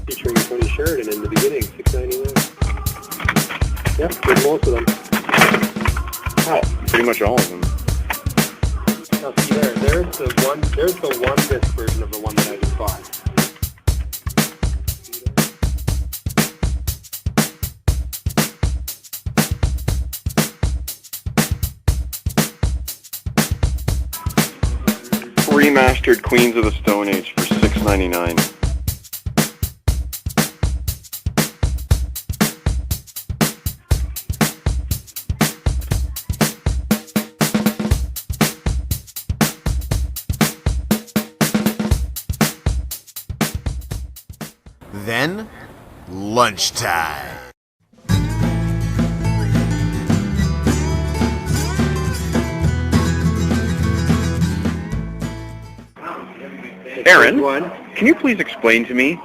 [SPEAKER 3] Featuring Tony Sheridan in the beginning, $6.99. Yep, with most of them.
[SPEAKER 4] Oh, pretty much all of them.
[SPEAKER 3] Now see there's the one disc version of the one that I just bought.
[SPEAKER 4] Remastered Queens of the Stone Age for $6.99.
[SPEAKER 2] Then, lunchtime.
[SPEAKER 4] Aaron, can you please explain to me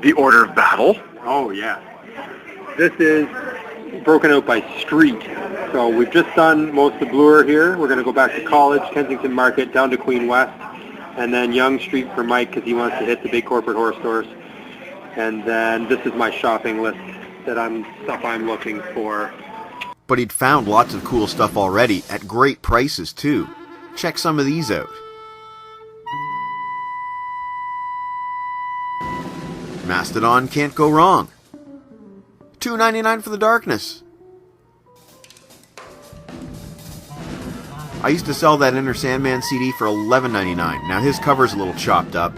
[SPEAKER 4] the order of battle?
[SPEAKER 6] Oh, yeah. This is broken out by street. So we've just done most of Bloor here. We're going to go back to College, Kensington Market, down to Queen West, and then Yonge Street for Mike because he wants to hit the big corporate horror stores. And then this is my shopping list stuff I'm looking for.
[SPEAKER 2] But he'd found lots of cool stuff already at great prices too. Check some of these out.
[SPEAKER 4] Mastodon can't go wrong. $2.99 for the darkness. I used to sell that Inner Sandman CD for $11.99. Now his cover's a little chopped up.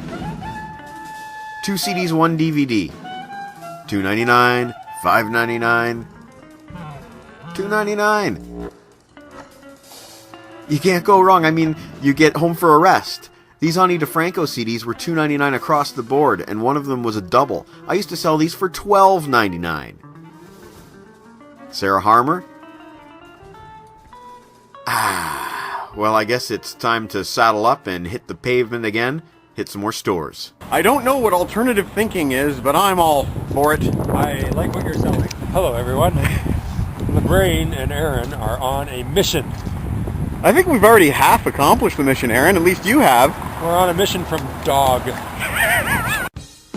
[SPEAKER 4] 2 CDs, 1 DVD. $2.99, $5.99, $2.99. You can't go wrong. I mean, you get Home for a Rest. These Ani DeFranco CDs were $2.99 across the board, and one of them was a double. I used to sell these for $12.99. Sarah Harmer? Well, I guess it's time to saddle up and hit the pavement again, hit some more stores. I don't know what alternative thinking is, but I'm all for it.
[SPEAKER 5] I like what you're selling. Hello, everyone. LeBrain and Aaron are on a mission.
[SPEAKER 4] I think we've already half accomplished the mission, Aaron. At least you have.
[SPEAKER 5] We're on a mission from Dog.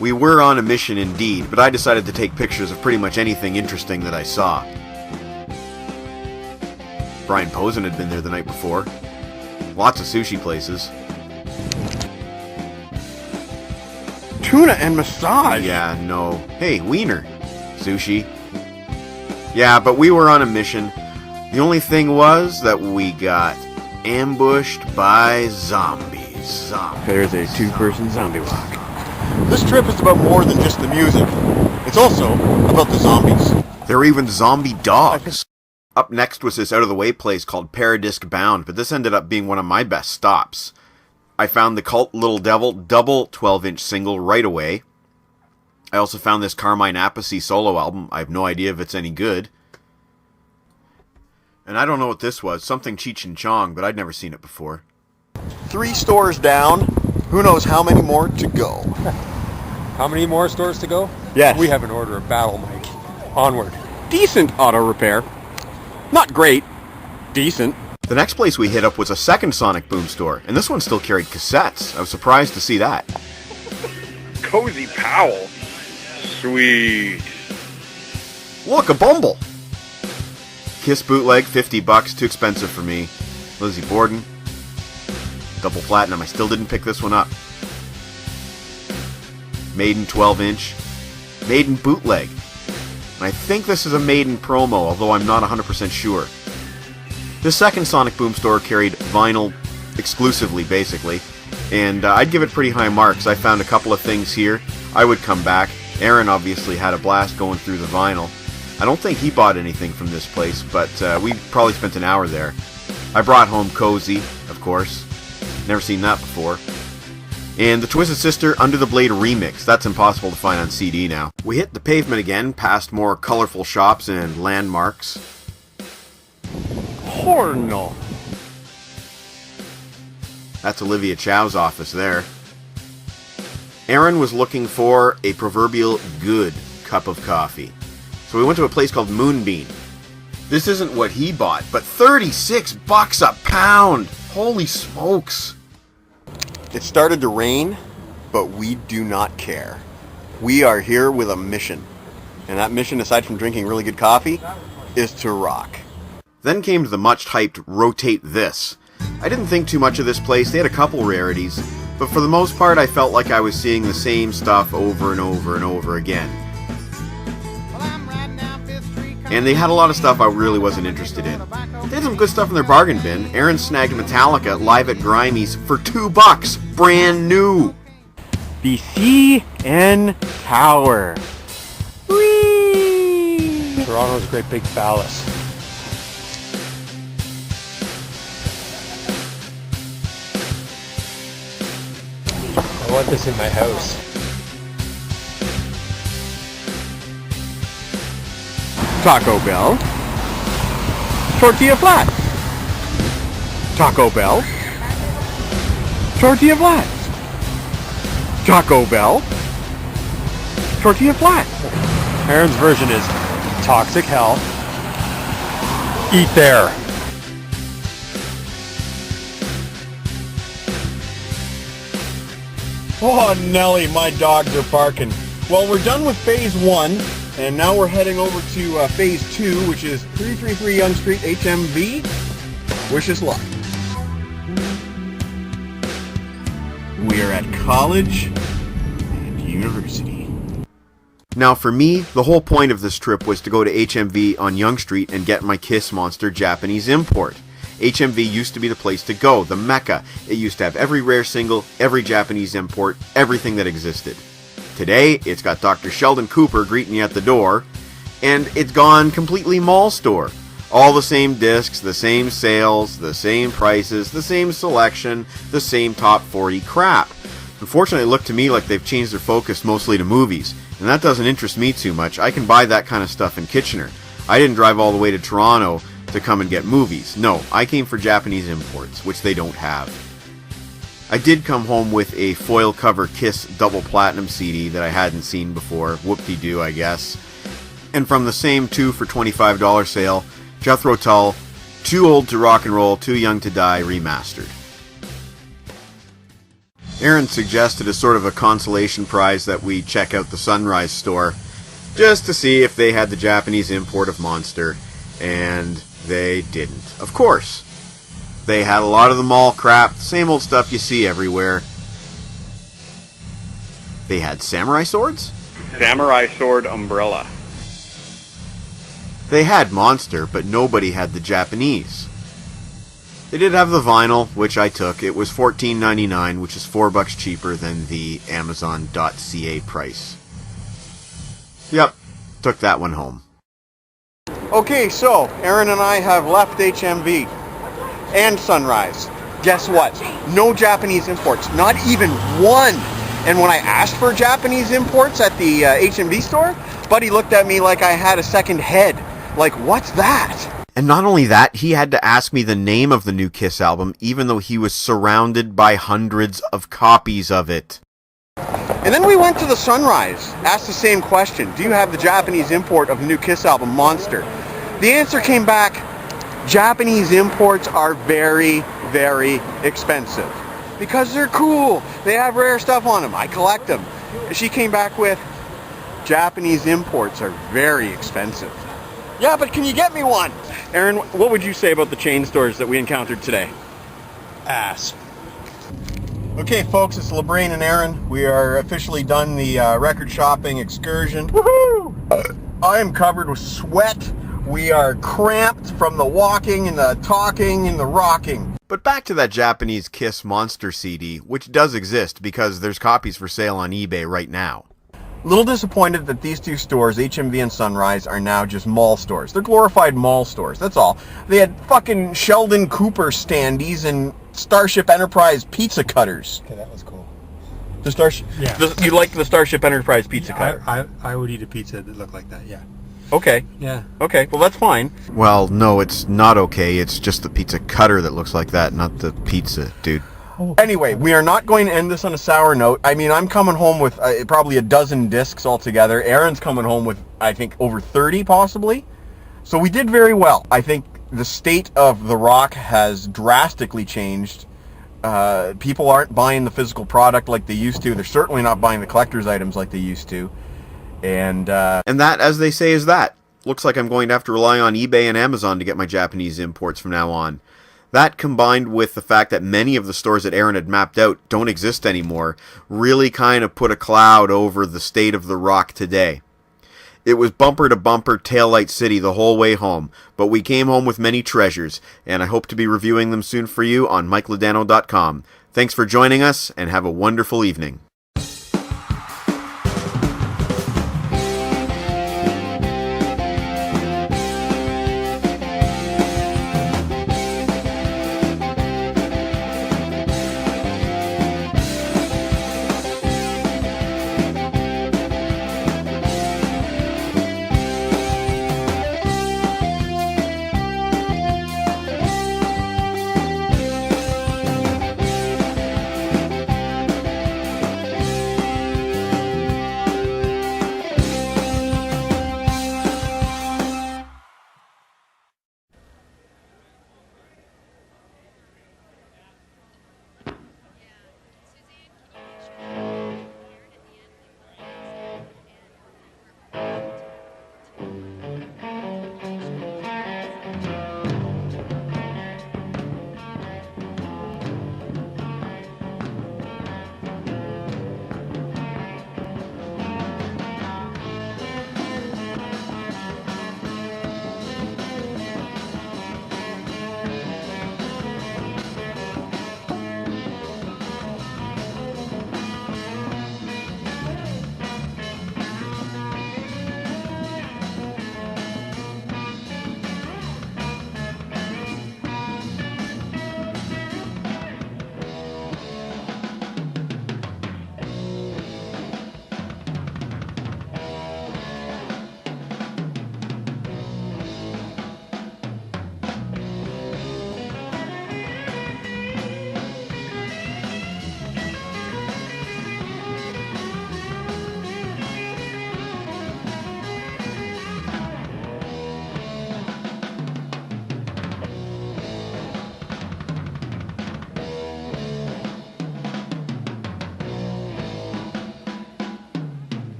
[SPEAKER 4] We were on a mission indeed, but I decided to take pictures of pretty much anything interesting that I saw. Brian Posen had been there the night before. Lots of sushi places.
[SPEAKER 2] Tuna and massage.
[SPEAKER 4] Yeah, no. Hey, wiener. Sushi. Yeah, but we were on a mission. The only thing was that we got ambushed by zombies.
[SPEAKER 2] There's a two-person zombie walk. This trip is about more than just the music. It's also about the zombies.
[SPEAKER 4] There are even zombie dogs. Up next was this out-of-the-way place called Paradisc Bound, but this ended up being one of my best stops. I found the Cult Little Devil double 12-inch single right away. I also found this Carmine Appice solo album. I have no idea if it's any good. And I don't know what this was. Something Cheech and Chong, but I'd never seen it before.
[SPEAKER 2] 3 stores down. Who knows how many more to go?
[SPEAKER 5] How many more stores to go?
[SPEAKER 2] Yes.
[SPEAKER 5] We have an order of battle, Mike. Onward.
[SPEAKER 2] Decent auto repair. Not great. Decent.
[SPEAKER 4] The next place we hit up was a second Sonic Boom store, and this one still carried cassettes. I was surprised to see that.
[SPEAKER 7] Cozy Powell. Sweet.
[SPEAKER 4] Look, a Bumble! Kiss bootleg, $50, too expensive for me. Lizzie Borden. Double platinum, I still didn't pick this one up. Maiden 12-inch. Maiden bootleg. And I think this is a Maiden promo, although I'm not 100% sure. This second Sonic Boom store carried vinyl exclusively, basically, and I'd give it pretty high marks. I found a couple of things here. I would come back. Aaron obviously had a blast going through the vinyl. I don't think he bought anything from this place, but we probably spent an hour there. I brought home Cozy, of course. Never seen that before. And the Twisted Sister Under the Blade remix. That's impossible to find on CD now. We hit the pavement again, past more colorful shops and landmarks.
[SPEAKER 2] Horno.
[SPEAKER 4] That's Olivia Chow's office there. Aaron was looking for a proverbial good cup of coffee. So we went to a place called Moonbeam. This isn't what he bought, but $36 a pound! Holy smokes!
[SPEAKER 2] It started to rain, but we do not care. We are here with a mission. And that mission, aside from drinking really good coffee, is to rock.
[SPEAKER 4] Then came the much-hyped Rotate This. I didn't think too much of this place. They had a couple rarities, but for the most part I felt like I was seeing the same stuff over and over and over again. And they had a lot of stuff I really wasn't interested in. They had some good stuff in their bargain bin. Aaron snagged Metallica live at Grimey's for $2, brand new.
[SPEAKER 2] The CN Tower. Whee!
[SPEAKER 5] Toronto's a great big phallus. I want this in my house.
[SPEAKER 2] Taco Bell. Tortilla flats. Taco Bell. Tortilla flats. Taco Bell. Tortilla flats.
[SPEAKER 5] Aaron's version is toxic hell. Eat there.
[SPEAKER 2] Oh, Nelly, my dogs are barking. Well, we're done with phase 1, and now we're heading over to phase 2, which is 333 Yonge Street, HMV. Wish us luck. We are at college and university.
[SPEAKER 4] Now for me, the whole point of this trip was to go to HMV on Yonge Street and get my Kiss Monster Japanese import. HMV used to be the place to go, the mecca. It used to have every rare single, every Japanese import, everything that existed. Today, it's got Dr. Sheldon Cooper greeting you at the door, and it's gone completely mall store. All the same discs, the same sales, the same prices, the same selection, the same top 40 crap. Unfortunately, it looked to me like they've changed their focus mostly to movies, and that doesn't interest me too much. I can buy that kind of stuff in Kitchener. I didn't drive all the way to Toronto to come and get movies. No, I came for Japanese imports, which they don't have. I did come home with a foil cover Kiss Double Platinum CD that I hadn't seen before. Whoop-de-doo, I guess. And from the same 2 for $25 sale, Jethro Tull, Too Old to Rock and Roll, Too Young to Die remastered. Aaron suggested as sort of a consolation prize that we check out the Sunrise store just to see if they had the Japanese import of Monster, and they didn't. Of course. They had a lot of the mall crap, same old stuff you see everywhere. They had samurai swords?
[SPEAKER 7] Samurai sword umbrella.
[SPEAKER 4] They had Monster, but nobody had the Japanese. They did have the vinyl, which I took. It was $14.99, which is $4 cheaper than the Amazon.ca price. Yep, took that one home. Okay, so Aaron and I have left HMV and Sunrise. Guess what? No Japanese imports, not even one. And when I asked for Japanese imports at the HMV store, Buddy looked at me like I had a second head. Like, what's that? And not only that, he had to ask me the name of the new Kiss album, even though he was surrounded by hundreds of copies of it.
[SPEAKER 2] And then we went to the Sunrise, asked the same question. Do you have the Japanese import of the new Kiss album, Monster? The answer came back, Japanese imports are very, very expensive. Because they're cool. They have rare stuff on them. I collect them. She came back with, Japanese imports are very expensive. Yeah, but can you get me one? Aaron, what would you say about the chain stores that we encountered today?
[SPEAKER 5] Ass.
[SPEAKER 2] Okay, folks, it's LeBrain and Aaron. We are officially done the record shopping excursion. Woohoo! I am covered with sweat. We are cramped from the walking and the talking and the rocking.
[SPEAKER 4] But back to that Japanese Kiss Monster CD, which does exist because there's copies for sale on eBay right now.
[SPEAKER 2] A little disappointed that these two stores, HMV and Sunrise, are now just mall stores. They're glorified mall stores, that's all. They had fucking Sheldon Cooper standees and Starship Enterprise pizza cutters.
[SPEAKER 5] Okay, that was cool.
[SPEAKER 2] The Starship,
[SPEAKER 5] Yeah.
[SPEAKER 2] You like the Starship Enterprise pizza cutter?
[SPEAKER 5] I would eat a pizza that looked like that, yeah.
[SPEAKER 2] Okay,
[SPEAKER 5] Yeah.
[SPEAKER 2] okay, well that's fine.
[SPEAKER 4] Well, no, it's not okay. It's just the pizza cutter that looks like that, not the pizza, dude.
[SPEAKER 2] Anyway, we are not going to end this on a sour note. I mean, I'm coming home with probably a dozen discs altogether. Aaron's coming home with, I think, over 30 possibly. So we did very well. I think the state of the rock has drastically changed. People aren't buying the physical product like they used to. They're certainly not buying the collector's items like they used to. And
[SPEAKER 4] that, as they say, is that. Looks like I'm going to have to rely on eBay and Amazon to get my Japanese imports from now on. That, combined with the fact that many of the stores that Aaron had mapped out don't exist anymore, really kind of put a cloud over the state of the rock today. It was bumper to bumper taillight city the whole way home, but we came home with many treasures, and I hope to be reviewing them soon for you on MikeLadano.com. Thanks for joining us, and have a wonderful evening.